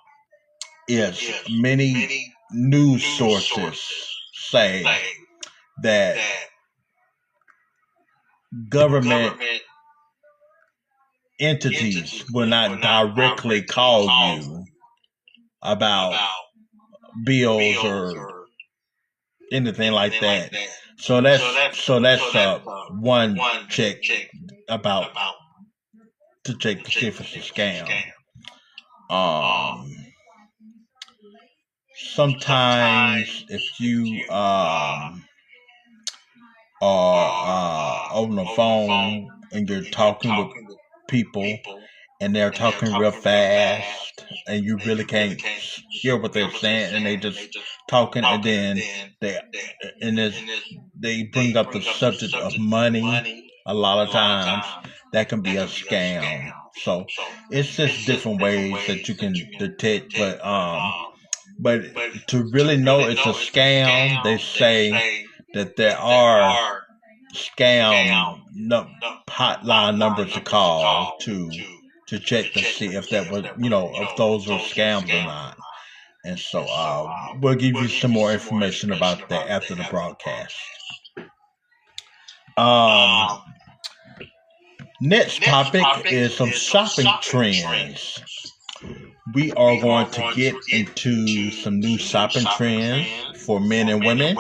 is many news sources say that government entities will not directly call you about bills or anything like that. So that's one check about to check to see if it's a scam. Um, Sometimes if you are on the phone and you're talking with people and they're talking real fast and you really can't hear what they're saying and they just talking, and then they and this, they bring up the subject of money a lot of times, that can be a scam. So it's just different ways that you can detect, but to really know it's a scam, they say that there are scam hotline numbers to call to check to see if that was, if those were scams or not. And so we'll give you some more information about that after the broadcast. Next topic is some shopping trends. We are going to get into some new shopping trends for men and women.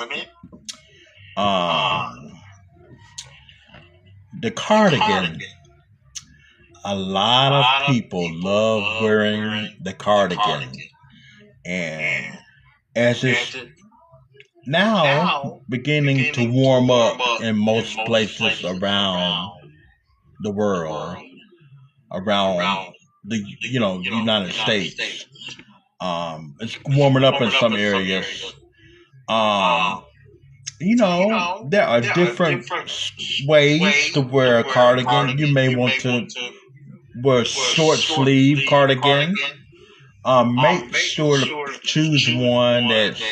The cardigan. A lot of people love wearing the cardigan. And as it's now beginning to warm up in most places around the world, around the United States, it's warming up in some areas. There are different ways to wear a cardigan. You may want to wear a short sleeve cardigan. Make sure to choose one that's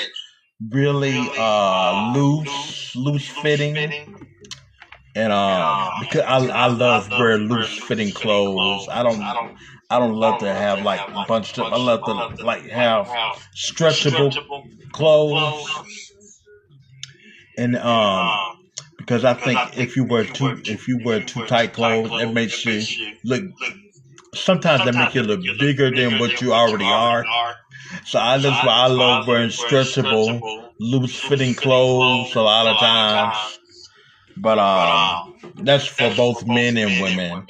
really loose fitting. And because I love wearing loose fitting clothes. I don't love to have like bunched up. I love to like have stretchable clothes. And because I think if you wear too tight clothes, it makes you look. Sometimes that makes you look bigger than what you already are. So that's why I love wearing stretchable, loose fitting clothes a lot of times. But that's for both men and women.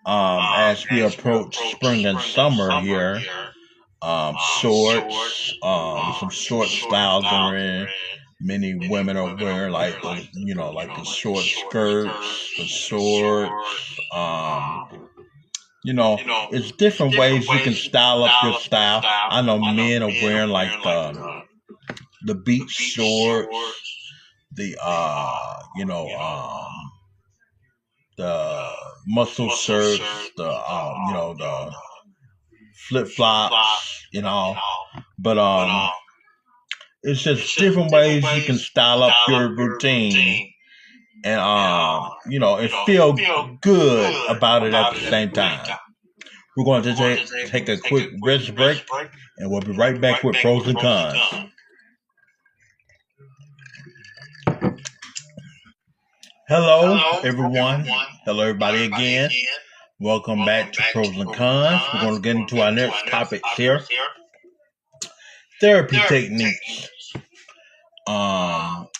As we approach spring and summer here, shorts, some short styles are in. Many women are wearing like the, like the short skirts, the shorts. It's different ways you can style up your style. I know men are wearing like the beach shorts, the the muscle shirts, the flip flops, but it's just different ways you can style up your routine and and feel good about it at the same time. We're going to take a quick rest break, and we'll be right back with pros and cons. Hello, everyone. Hello, everybody again. Welcome back to Pros and Cons. We're going to get into our next topic here. Therapy techniques.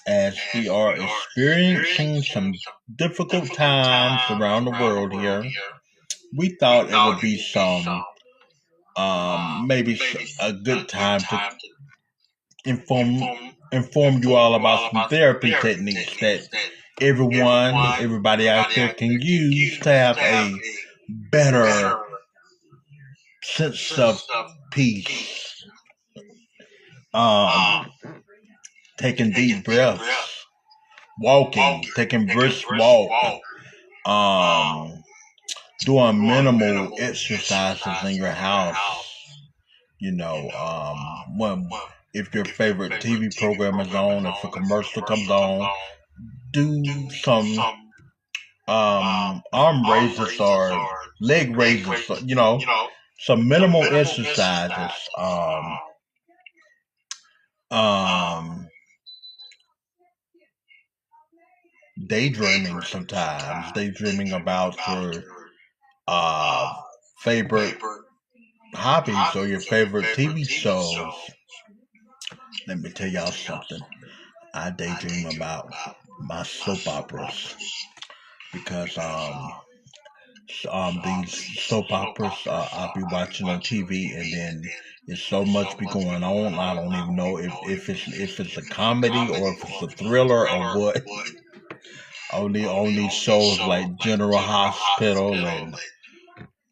as we are experiencing some difficult times around the world here, we thought it would be some maybe a good time to inform inform you all about some therapy techniques that everybody out there can use to have a better sense of peace. Um, Taking deep breaths, taking brisk walk, um, doing minimal exercises in your house. When if your favorite TV program is on, if a commercial comes on, do some arm raises or leg raises. Some minimal exercises. Um, Daydreaming sometimes, daydreaming about your uh favorite hobbies or your favorite TV shows. Let me tell y'all something. I daydream about my soap operas because these soap operas I'll be watching on TV, and then there's so much be going on. I don't even know if it's a comedy or if it's a thriller or what. Only shows like General Hospital and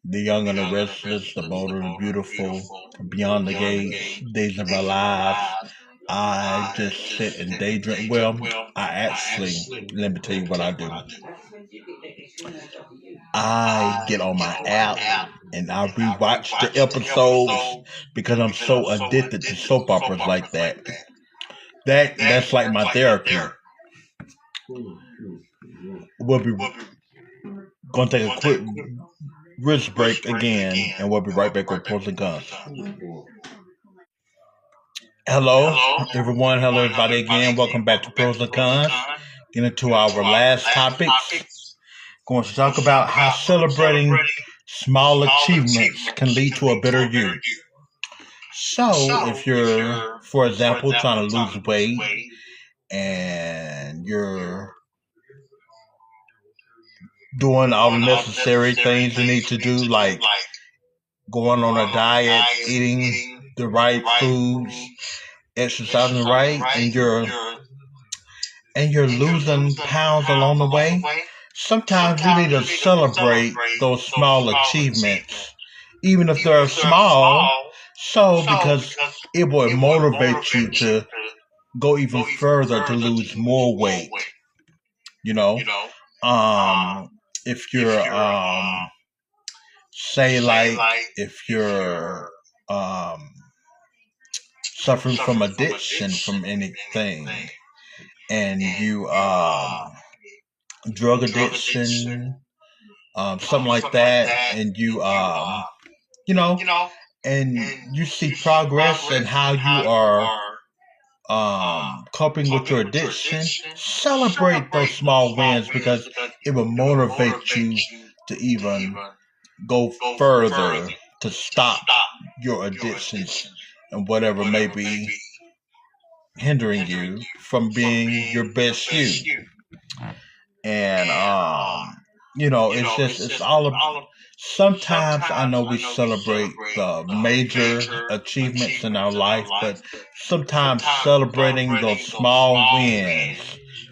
The Young and the Restless, The Bold and the Beautiful, Beyond the Gates, Days of Our Lives. I just sit and daydream. Well, let me tell you what I do. I get on my app and I rewatch the episodes because I'm so addicted to soap operas like that. That's like my therapy. We'll be going to take a quick wrist break again, and we'll be right back with Pros and Cons. Hello, everyone. Hello, everybody again. Welcome back to Pros and Cons. Getting into our last topics. Going to talk about how celebrating small achievements can lead to a better you. So, if you're, for example, trying to lose weight and you're doing all the necessary things you need to do, like going on a diet, eating the right foods, exercising right, and you're losing pounds along the way, sometimes you need to celebrate those small achievements, even if they're small, because it will motivate you to go even further to lose more weight. If you're say like if you're suffering from addiction from anything, and you drug addiction, something like that, and and you see progress and how you are coping with your addiction, celebrate those small wins because it will motivate you to even go further to stop your addictions and whatever may be hindering you from being your best you. And it's all about. Sometimes I know we celebrate the major achievements in our life, but sometimes celebrating those small wins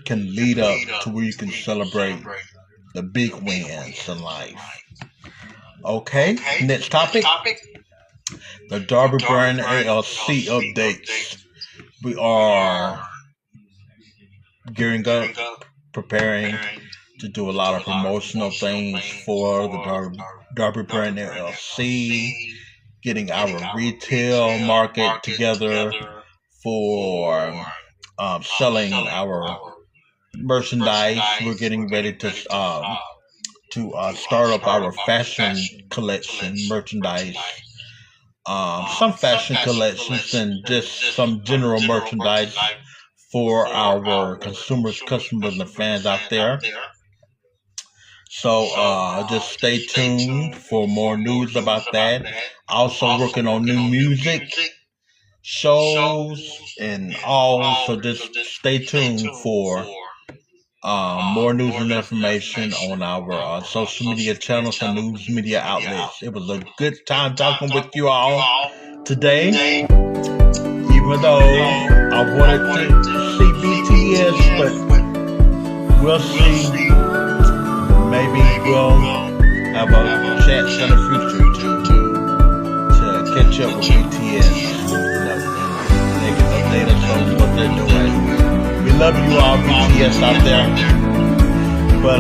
can lead up to where you can celebrate the big wins in life. Okay, next topic. The Darby Brand LLC updates. We are gearing up, preparing to do a lot of promotional things for the Darby Brand LLC, getting our retail market together for selling our merchandise. We're getting ready to start up our fashion collection merchandise. Some fashion collections and just some general merchandise for our customers and fans out there. So just stay tuned for more news about that. Also working on new music. shows and all. So just stay tuned for more news and information on our social media channels and news media outlets. It was a good time talking with you all today. Even though I wanted to see BTS, but we'll see. Maybe we'll have a chat in the future to catch up with BTS. They can update us on what they're doing. We love you all, BTS out there. But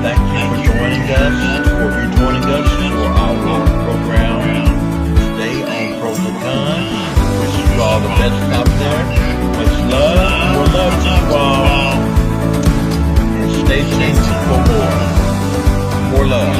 thank you for rejoining us for our program today on Pros and Cons. Wish you all the best out there. Much love, more love to you all. And stay tuned for more love.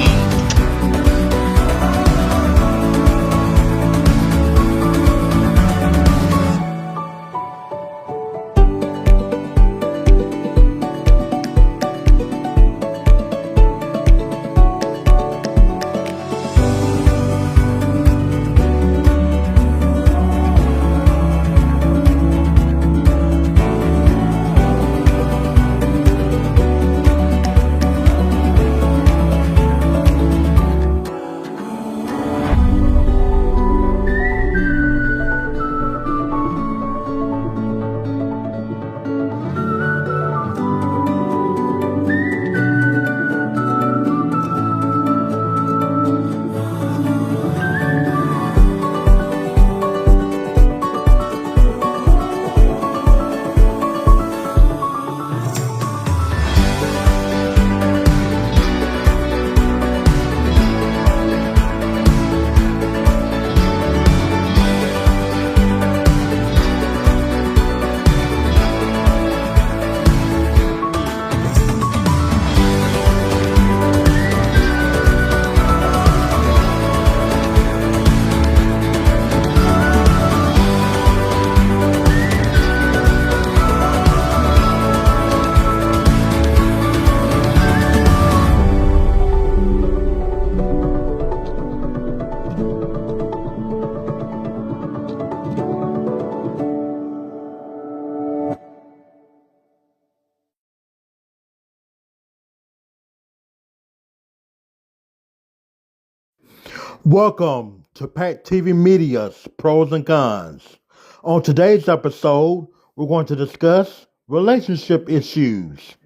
Welcome to Pack TV Media's Pros and Cons. On today's episode, we're going to discuss relationship issues,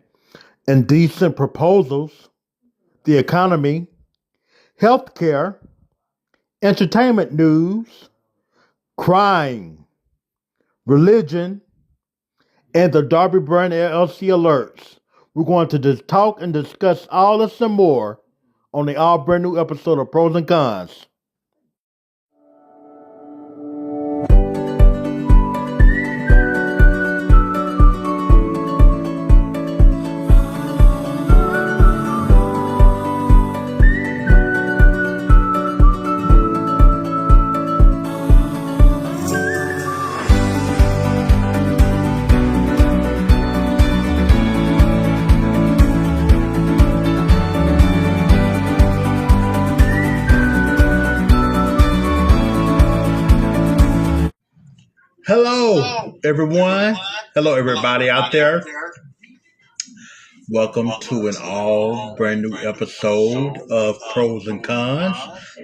indecent proposals, the economy, healthcare, entertainment news, crime, religion, and the Darby brand LLC alerts. We're going to talk and discuss all this and more on the all brand new episode of Pros and Cons. Hello, everyone. Hello, everybody out there. Welcome to an all brand new episode of Pros and Cons.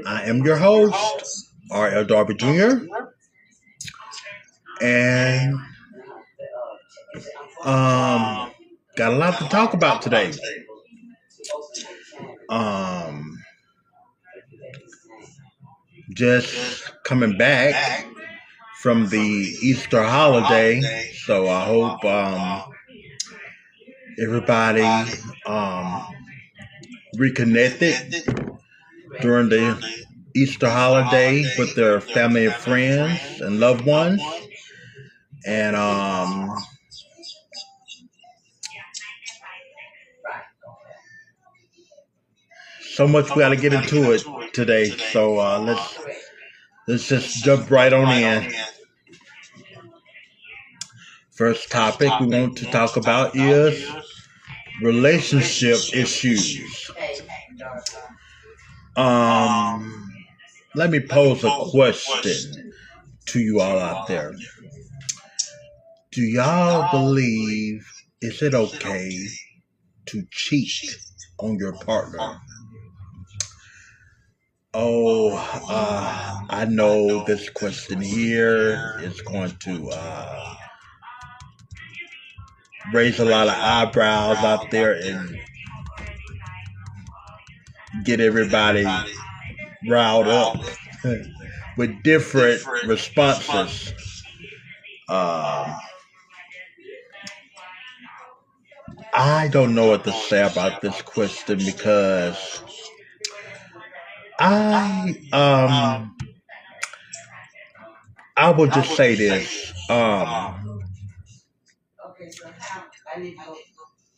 I am your host, R.L. Darby Jr. And got a lot to talk about today. Just coming back from the Easter holiday, so I hope everybody reconnected during the Easter holiday with their family and friends and loved ones. And so much we got to get into it today. So let's just jump right on in. First topic we want to talk about is relationship issues. let me pose a question to you all out there. Do y'all believe is it okay to cheat on your partner? Oh, I know this question here is going to raise a lot of eyebrows out there and get everybody riled up with different responses. Um, I don't know what to say about this question because I um I will just say this.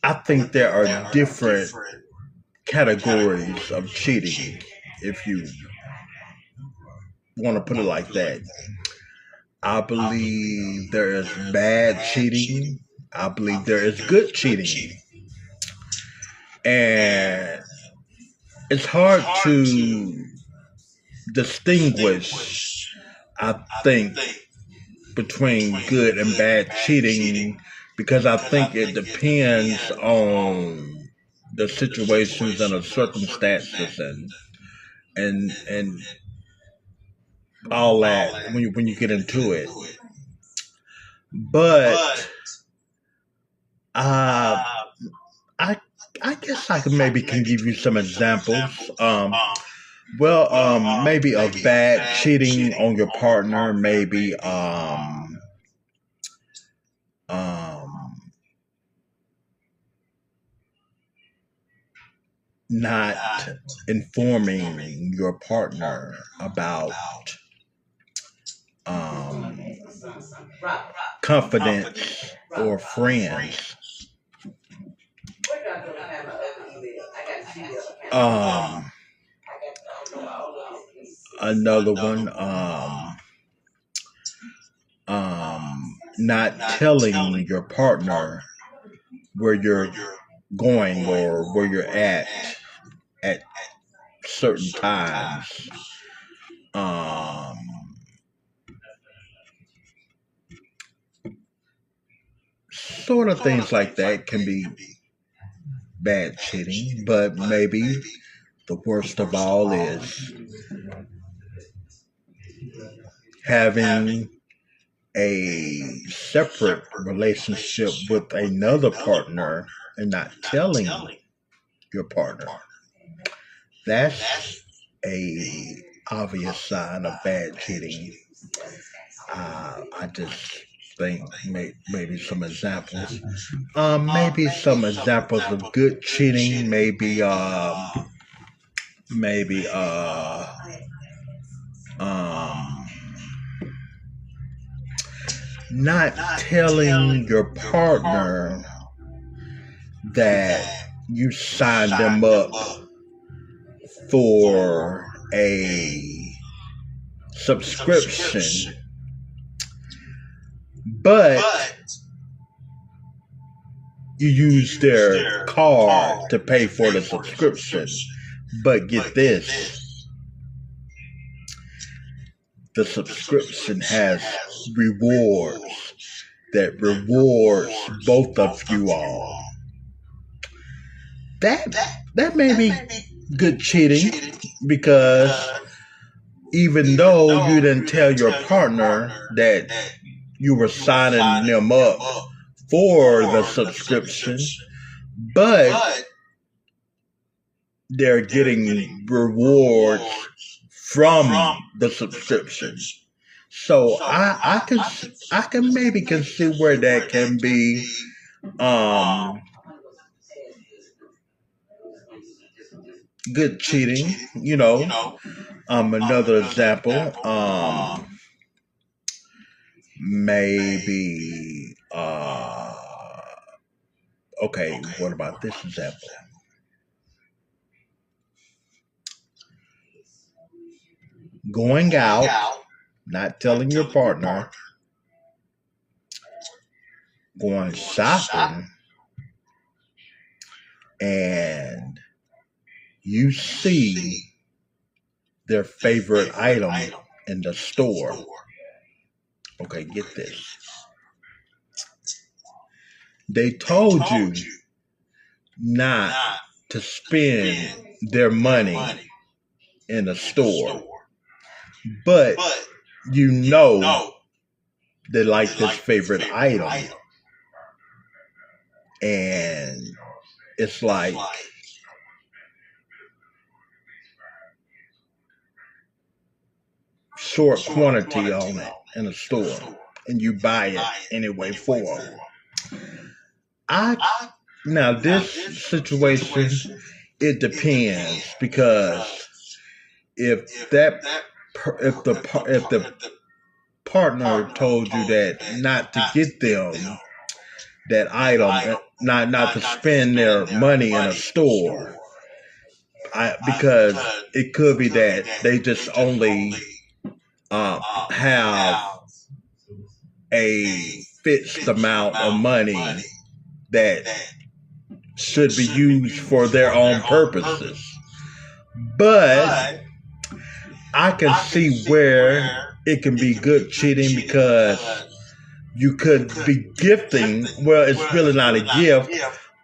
I think there are different categories of cheating, if you want to put it like that. I believe there is bad cheating. I believe there is good cheating. And it's hard to distinguish, I think, between good and bad cheating because I think it depends on the situations and the circumstances and all that when you get into it. But uh, I I guess I can maybe can give you some examples. Maybe of bad cheating on your partner, maybe um, not informing your partner about um, confidence or friends. Um, Another one, not telling your partner where you're going or where you're at certain times. Um, Sort of things like that can be bad cheating, but maybe the worst of all is having a separate relationship with another partner and not telling your partner. That's a obvious sign of bad cheating. I just think maybe some examples. Maybe some examples of good cheating. Maybe um, not telling your partner that you signed them up for a subscription, but you use their card to pay for the subscription. But get this, the subscription has rewards that rewards both of you all. That may be good cheating because even though you didn't tell your partner that you were signing them up for the subscription, but they're getting rewards from the subscription. So I can maybe consider where that can be good cheating, you know. Another example, maybe okay, what about this example? Going out, not telling your partner, going shopping, and you see their favorite item in the store. Okay, get this. They told you not to spend their money in a store, but you know they like this favorite item, and it's like short quantity on it in a store, and you buy it anyway for them. Now this situation, it depends, because if the partner told you that not to get them that item, not to spend their money in a store, because it could be that they just only have a fixed amount of money that should be used for their own purposes. But I can see where it can be good cheating, because you could be gifting, well, it's really not a gift,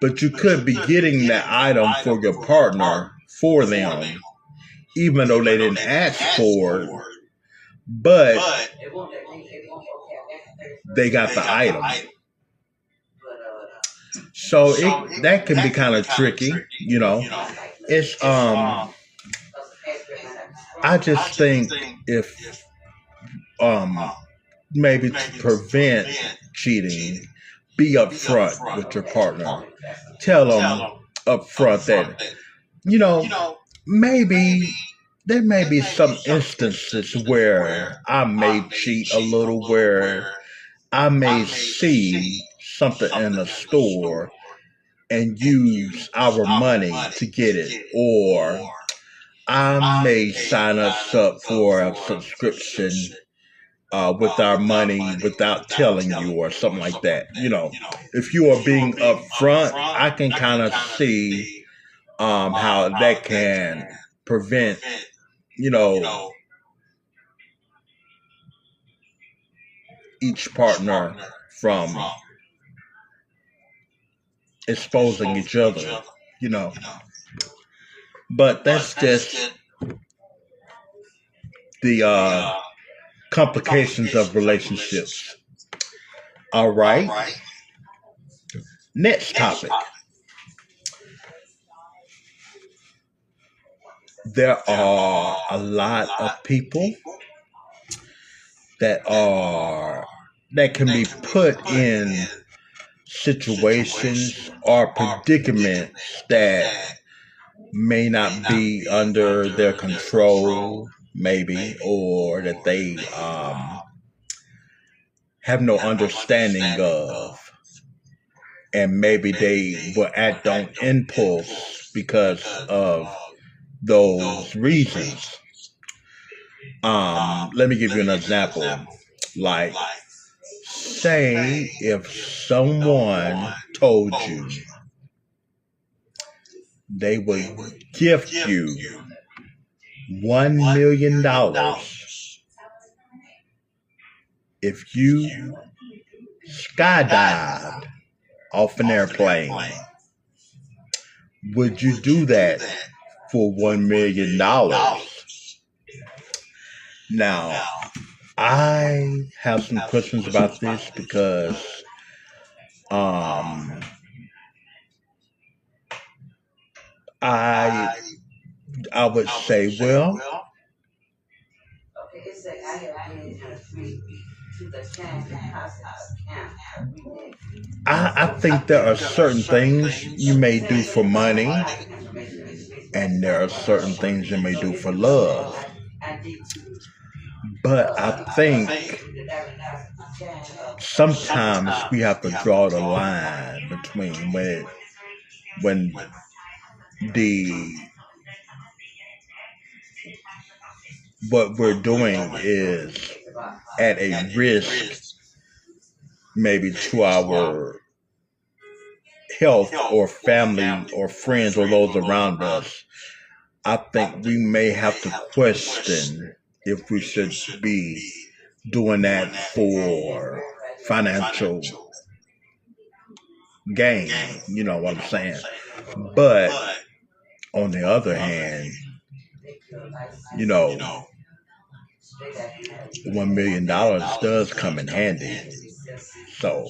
but you could be getting that item for your partner for them, even though they didn't ask for it, but they got the item. So that can be kind of tricky, you know. It's I just think if maybe to prevent cheating, be upfront with your partner. Tell them upfront that, you know, maybe there may be some instances where I may cheat a little, where I may see something in a store and use our money to get it, or I may sign us up for a subscription with our money without telling you, or something like that. You know, if you are being upfront, I can kind of see how that can prevent, you know, each partner from exposing each other, you know. But that's just the complications of relationships. All right. Next topic. There are a lot of people that can be put in situations or predicaments that may not be under their control, maybe, or that they have no understanding of, and maybe they will act on impulse because of those reasons. Let me give you an example. Like, say if someone told you they would gift you $1 million if you skydived off an airplane. Would you do that for $1 million? Now, I have some questions about this, because I would say, well, I think there are certain things you may do for money, and there are certain things you may do for love. But I think sometimes we have to draw the line between when what we're doing is at a risk, maybe to our health or family or friends or those around us, I think we may have to question if we should be doing that for financial gain. You know what I'm saying? But on the other hand, you know, $1 million does come in handy. So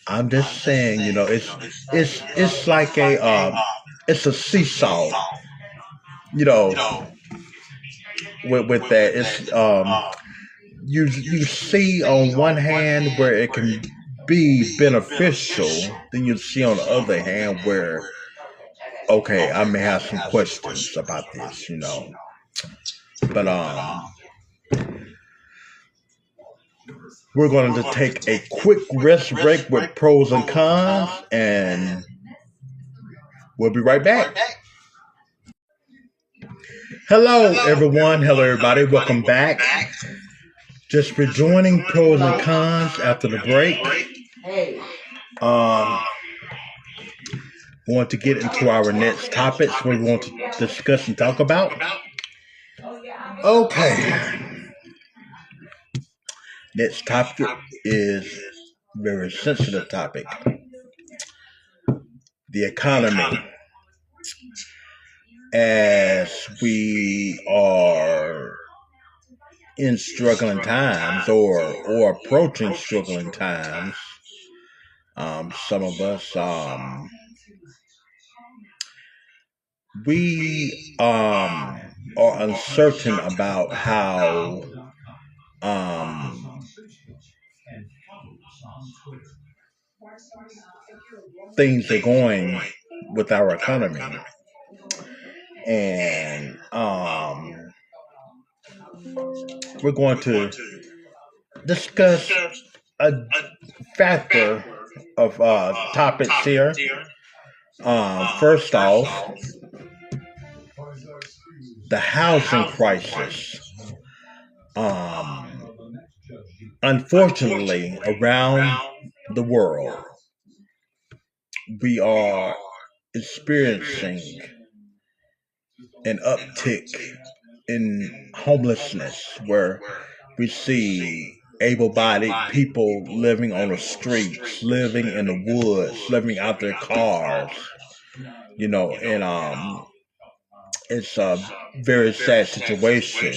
I'm just saying, it's like it's a seesaw. You know, with that, it's you see on one hand where it can be beneficial, then you see on the other hand where, okay, I may have some questions about this, but we're going to take a quick rest break with pros and cons, and we'll be right back. Hello, everyone. Hello, everybody. Welcome back. Just rejoining pros and cons after the break. We want to get into our next topics we want to discuss and talk about. Okay. Next topic is a very sensitive topic. The economy. As we are in struggling times or approaching struggling times, some of us, we are uncertain about how things are going with our economy. And we're going to discuss a factor of topics here. First off, the housing crisis. Unfortunately, around the world, we are experiencing an uptick in homelessness where we see able-bodied people living on the streets, living in the woods, living out their cars, and it's a very sad situation.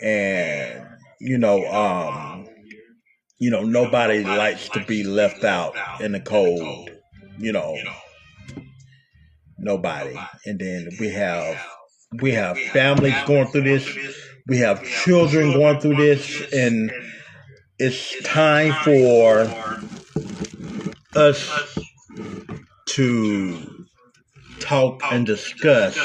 And nobody likes to be left out in the cold, nobody. And then we have families going through this, we have children going through this, and it's time for us to talk and discuss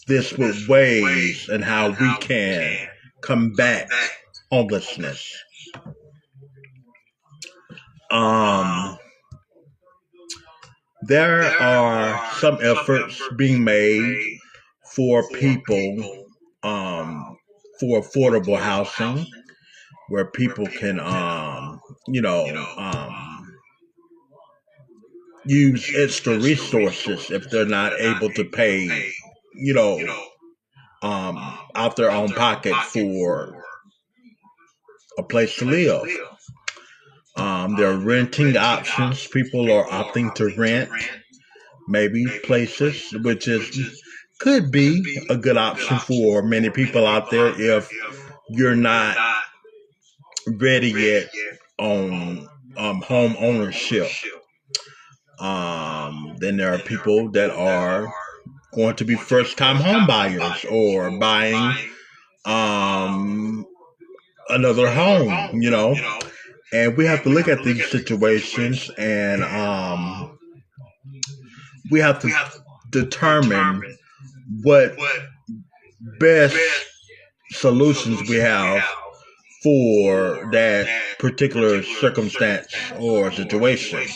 this with ways and how we can combat homelessness. There are some efforts being made for people for affordable housing where people can use extra resources if they're not able to pay out their own pocket for a place to live. There are renting options. People are opting to rent maybe places, which could be a good option for many people out there if you're not ready yet on home ownership. Then there are people that are going to be first-time home buyers or buying another home, and we have to look at these situations, and we have to determine what best solutions we have for that particular circumstance or situation.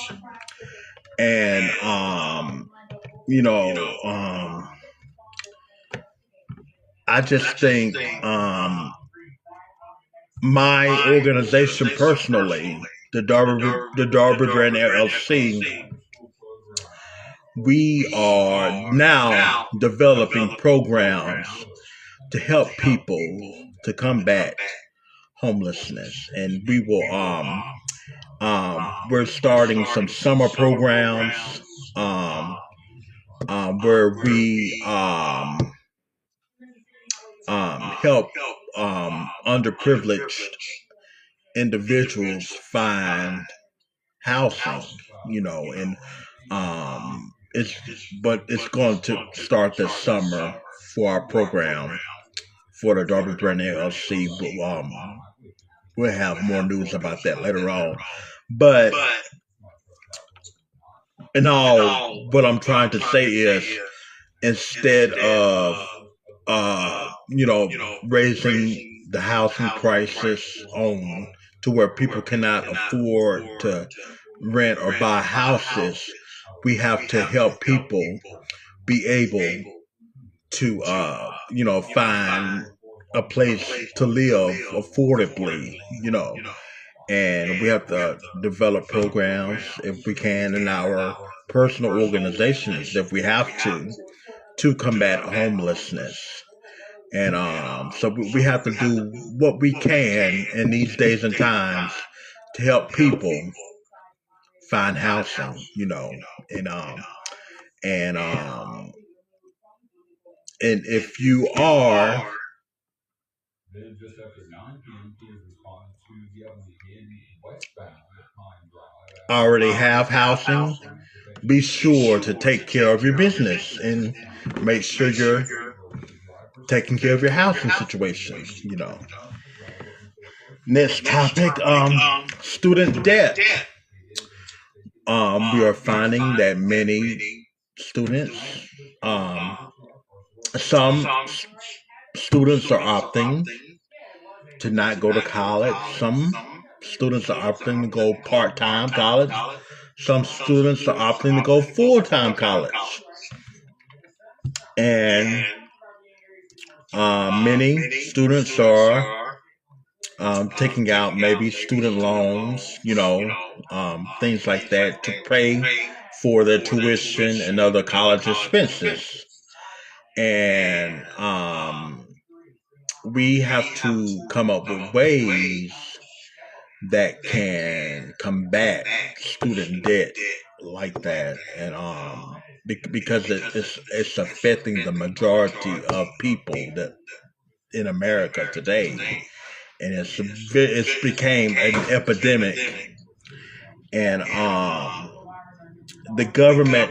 And I just think my organization personally, the Darby Brand LLC, we are now developing programs to help people to combat homelessness, and we will we're starting some summer programs where we help underprivileged individuals find housing, and it's but it's going to start this summer for our program for the Darby Brand LLC. But we'll have more news about that later on. But in all, what I'm trying to say is, instead of raising the housing prices on to where people cannot afford to rent or buy houses, we have to help people be able to find a place to live affordably, and we have to develop programs if we can in our personal organizations if we have to combat homelessness. And so we have to do what we can in these days and times to help people find housing, and and um and if you are already have housing, be sure to take care of your business and make sure you're taking care of your housing situation. Next topic, student debt. We are finding that many students, some students are opting to not go to college. Some students are opting to go part-time college. Some students are opting to go full-time college. And many students are taking out maybe student loans, things like that to pay for their tuition and other college expenses. And we have to come up with ways that can combat student debt like that, and because it's affecting the majority of people that in America today, and it's became an epidemic, and the government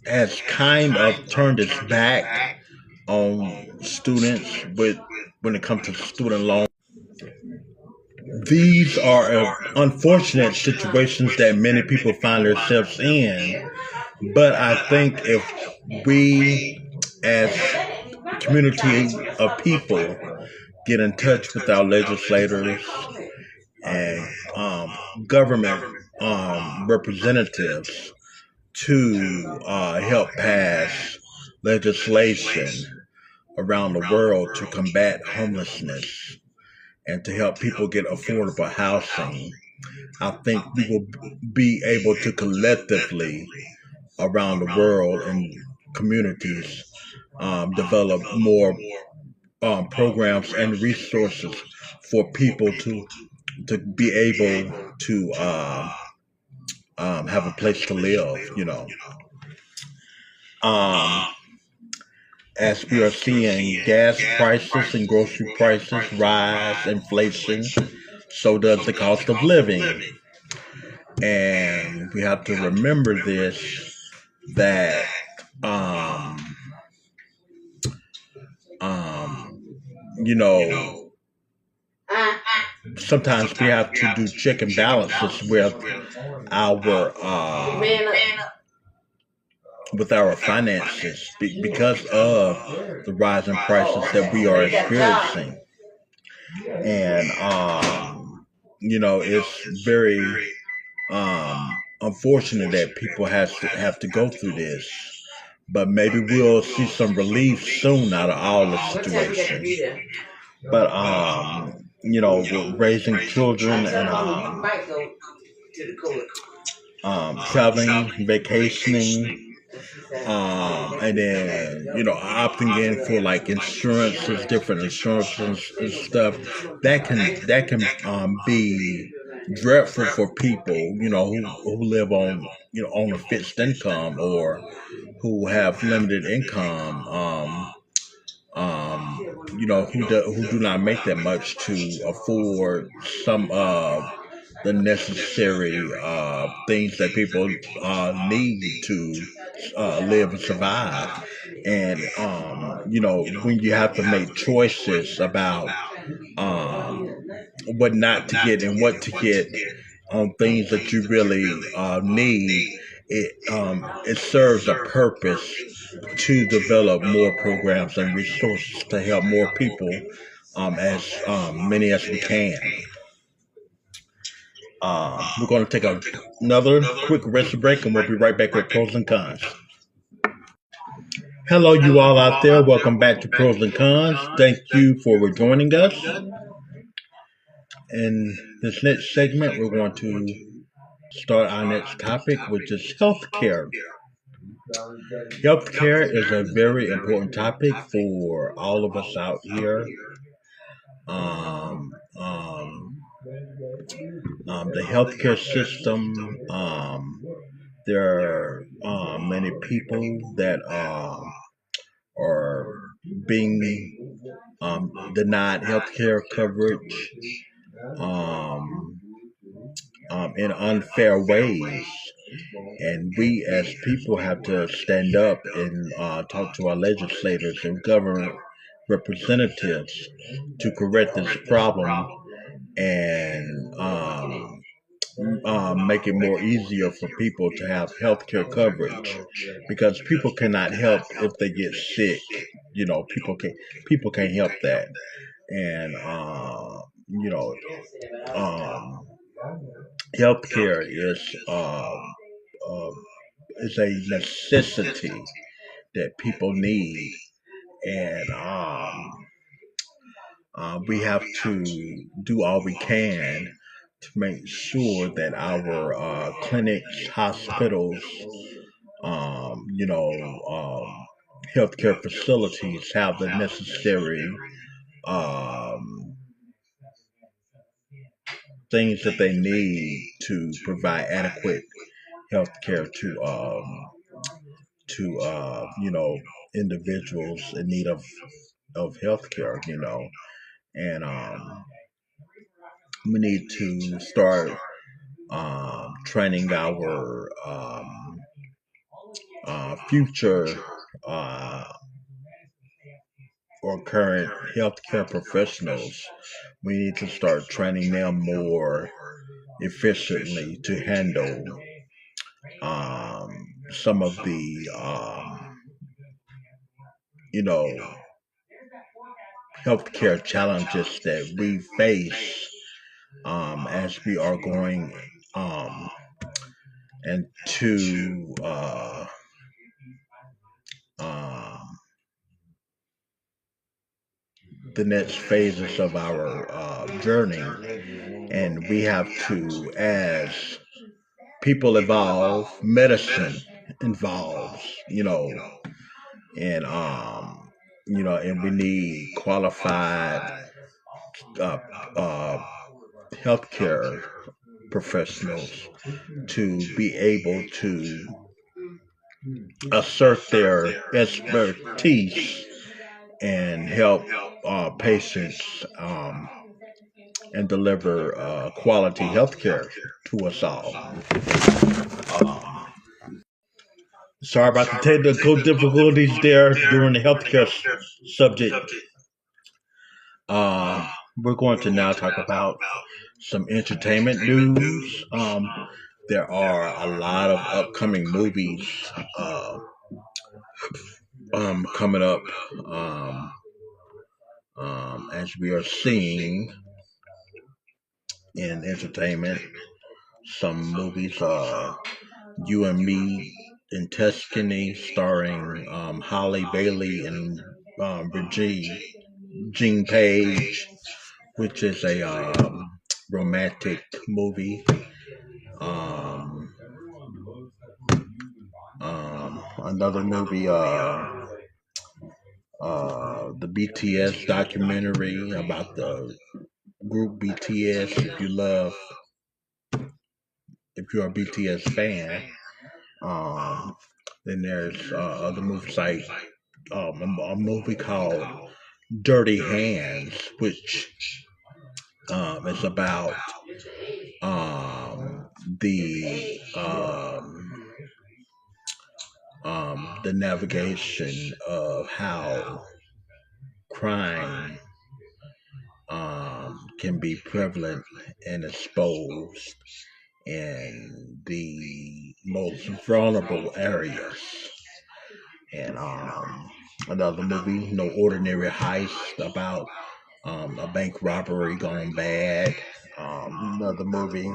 has kind of turned its back on students with when it comes to student loans. These are unfortunate situations that many people find themselves in, but I think if we as a community of people get in touch with our legislators and government representatives to help pass legislation around the world to combat homelessness and to help people get affordable housing, I think we will be able to collectively around the world and communities develop more programs and resources for people to be able to have a place to live. Um, as we are seeing gas prices and grocery prices rise, inflation, so does the cost of living. And we have to remember this, that you know, sometimes we have to do check and balances with our finances because of the rise in prices that we are experiencing. And it's very unfortunate that people have to go through this. But maybe we'll see some relief soon out of all the situation. But with raising children and traveling, vacationing, And then opting in for like insurances, different insurances and stuff that can be dreadful for people who live on on a fixed income, or who have limited income, who do not make that much to afford some of the necessary things that people need to live and survive. And when you have to make choices about what not to get and what to get on things that you really need, it serves a purpose to develop more programs and resources to help more people, as many as we can. We're going to take another quick rest break, and we'll be right back with pros and cons. Hello, you all out there. Welcome back to Pros and Cons. Thank you for joining us. In this next segment, we're going to start our next topic, which is healthcare. Healthcare is a very important topic for all of us out here. Um, um, the healthcare system, there are many people that are being denied healthcare coverage um, in unfair ways. And we as people have to stand up and talk to our legislators and government representatives to correct this problem, and make it more easier for people to have health care coverage, because people cannot help if they get sick. People can't help that. And um, healthcare uh, is a necessity that people need. And we have to do all we can to make sure that our clinics, hospitals, healthcare facilities have the necessary um, things that they need to provide adequate healthcare to individuals in need of healthcare. And we need to start training our future uh, or current healthcare professionals. We need to start training them more efficiently to handle some of the you know healthcare challenges that we face as we are going um, into um, the next phases of our journey. And we have to, as people evolve, medicine evolves, and and we need qualified uh, uh, healthcare professionals to be able to assert their expertise and help patients, and deliver quality health care to us all. Um, Sorry about the technical difficulties there during the healthcare subject. We're going to now talk about some entertainment news. There are a lot of upcoming movies uh, coming up, um, as we are seeing in entertainment. Some movies are You and Me in Tuscany, starring Holly Bailey and Jean Page, which is a romantic movie. Um, another movie, the BTS documentary about the group BTS. If you're a BTS fan, um, then there's other movies like a movie called Dirty Hands, which is about um, the um, the navigation of how crime can be prevalent and exposed in the most vulnerable areas. And another movie, No Ordinary Heist, about a bank robbery gone bad. Another movie,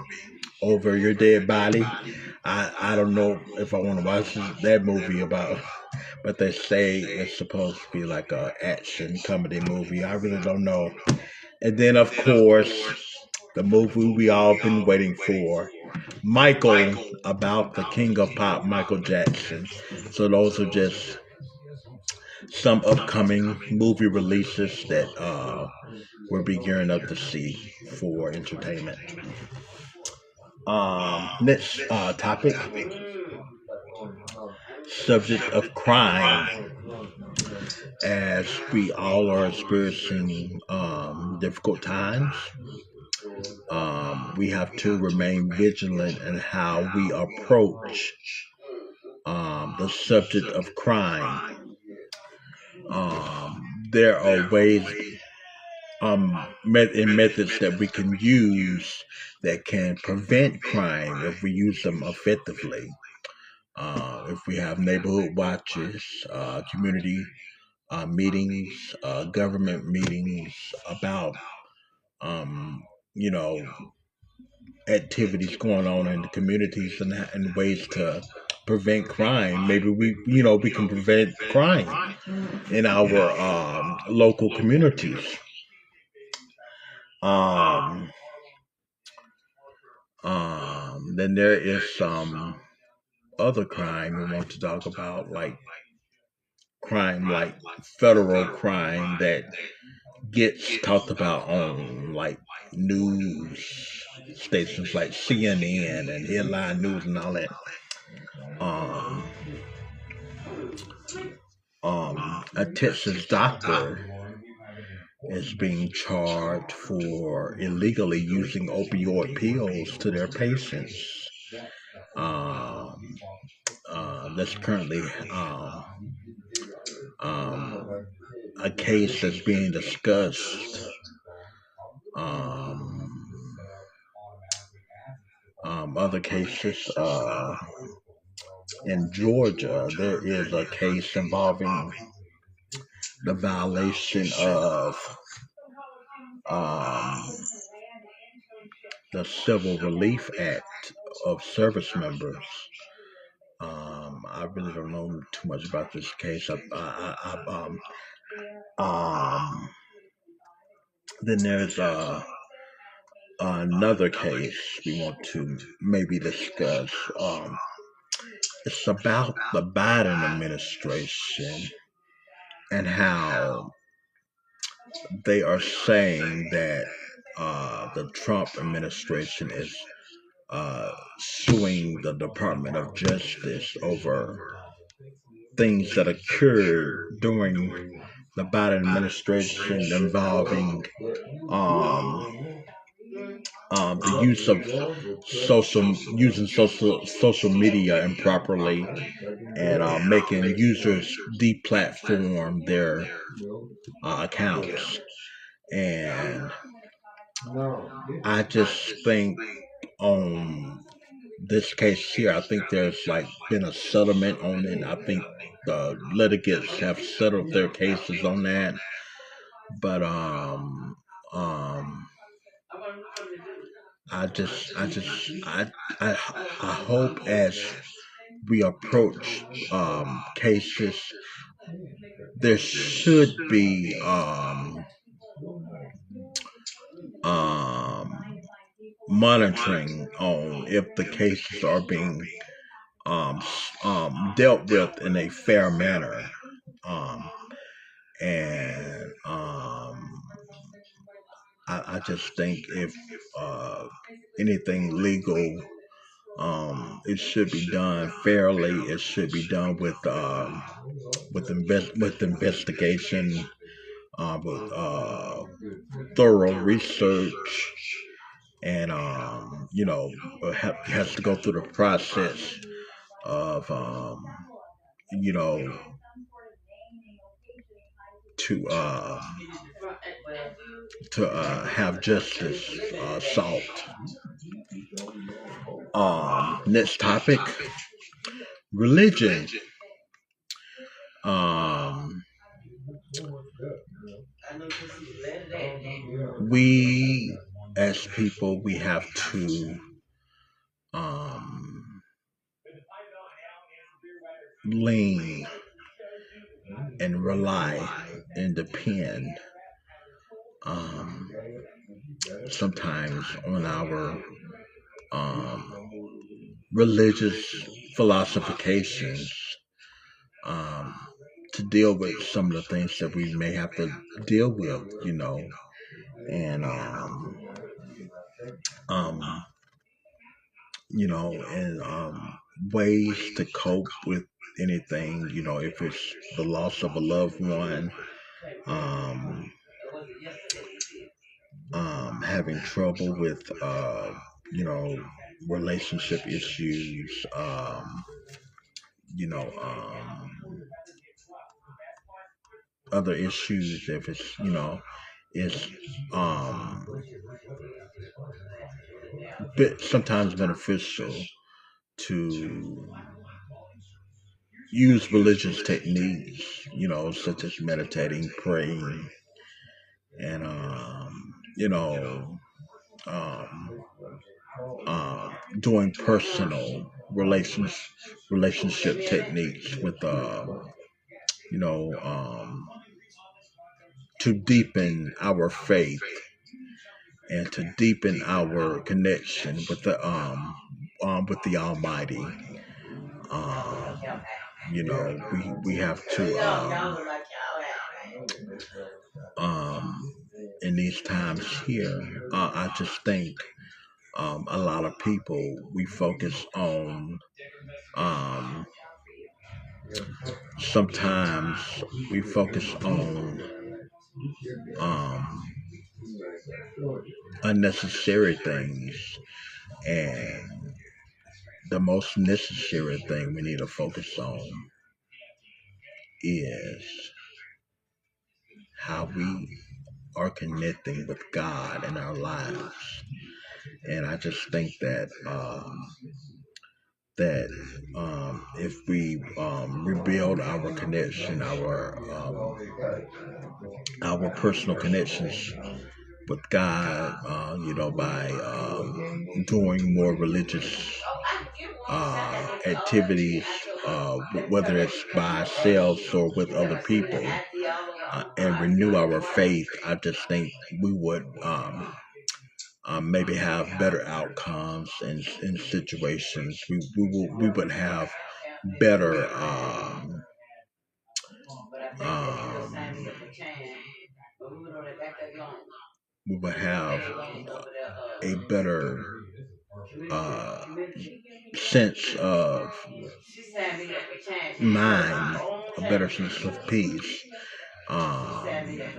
Over Your Dead Body. I don't know if I want to watch that movie about, but they say it's supposed to be like a action comedy movie. I really don't know. And then of course the movie we all been waiting for, Michael, about the King of Pop, Michael Jackson. So those are just some upcoming movie releases that we'll be gearing up to see for entertainment. Next topic, subject of crime. As we all are experiencing difficult times, we have to remain vigilant in how we approach the subject of crime. There are ways and methods that we can use that can prevent crime if we use them effectively. If we have neighborhood watches, community meetings, government meetings about, um, you know, activities going on in the communities and ways to prevent crime. Maybe we can prevent crime in our local communities. Um, then there is some other crime we want to talk about, like crime, like federal crime that gets talked about on like news stations like CNN and headline news and all that. Um, a Texas doctor is being charged for illegally using opioid pills to their patients. Um, that's currently um, a case that's being discussed. Um, Other cases in Georgia, there is a case involving the violation of um, the Civil Relief Act of service members. I really don't know too much about this case. Then there's another case we want to maybe discuss. It's about the Biden administration and how they are saying that the Trump administration is suing the Department of Justice over things that occurred during the Biden administration involving um, the use of social media improperly and making users deplatform their accounts. And I just think on this case here, I think there's like been a settlement on it. I think the litigants have settled their cases on that. But um I I hope as we approach cases, there should be um monitoring on if the cases are being dealt with in a fair manner. Um, and I just think if uh, anything legal, it should be done fairly. It should be done with investigation, with thorough research, and has to go through the process of you know to have justice sought. Next topic: religion. Um, we as people we have to um, lean and rely and depend um, sometimes on our um, religious philosophications um, to deal with some of the things that we may have to deal with, and um, and ways to cope with anything, if it's the loss of a loved one, um, having trouble with, you know, relationship issues, you know, other issues, if it's um, sometimes beneficial to use religious techniques, such as meditating, praying, and um, doing personal relationship techniques with you know um, to deepen our faith and to deepen our connection with the Almighty. Um, we have to um, in these times here. I just think a lot of people we focus on um, sometimes we focus on um, unnecessary things, and the most necessary thing we need to focus on is how we are connecting with God in our lives. And I just think that if we rebuild our connection, our personal connections with God, by doing more religious activities, whether it's by ourselves or with other people, and renew our faith, I just think we would maybe have better outcomes in situations. We would have better um, we would have a better uh, sense of mind, a better sense of peace, um,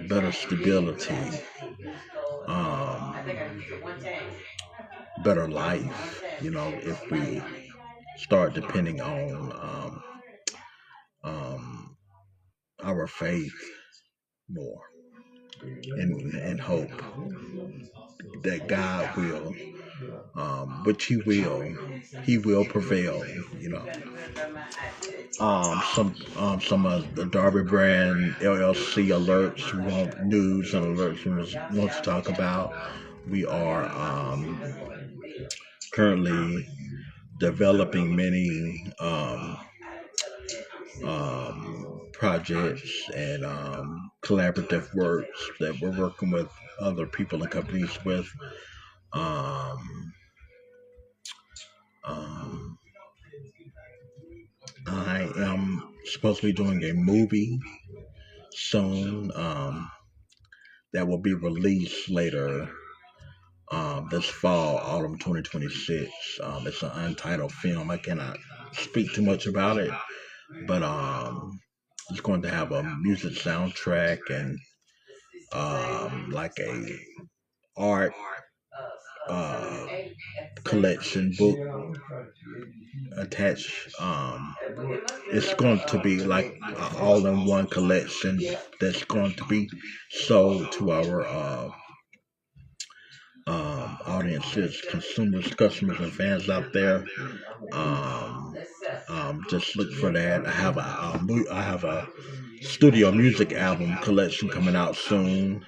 better stability, um, better life. If we start depending on um, our faith more and hope that God will, He will prevail. Some of the Darby brand LLC alerts we want news and alerts we want to talk about. We are currently developing many projects and collaborative works that we're working with other people and companies with. Um, um, I am supposed to be doing a movie soon that will be released later this fall, autumn 2026. It's an untitled film. I cannot speak too much about it, but it's going to have a music soundtrack and like a art uh, collection book attached. It's going to be like an all-in-one collection that's going to be sold to our audiences, consumers, customers, and fans out there. Um, just look for that. I have a studio music album collection coming out soon.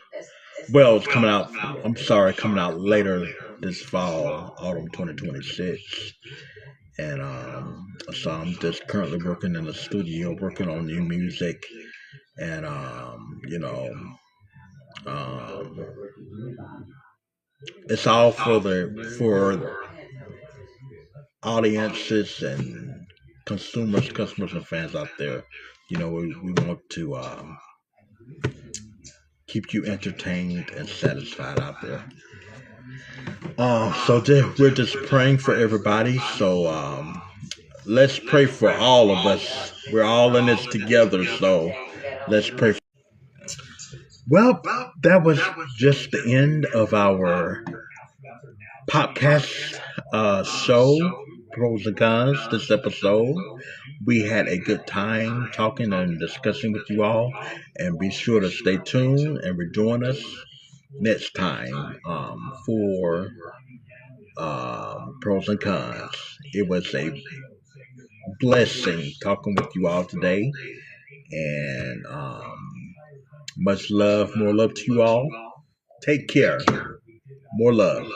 Well, it's coming out. I'm sorry, coming out later this fall, autumn 2026. And so I'm just currently working in the studio, working on new music, and um, it's all for audiences and consumers, customers, and fans out there. We want to keep you entertained and satisfied out there. We're just praying for everybody. So let's pray for all of us. We're all in this together. So let's pray. Well, that was just the end of our Popcast show, Pros and Cons, this episode. We had a good time talking and discussing with you all. And be sure to stay tuned and rejoin us next time for Pros and Cons. It was a blessing talking with you all today. And much love, more love to you all. Take care. More love.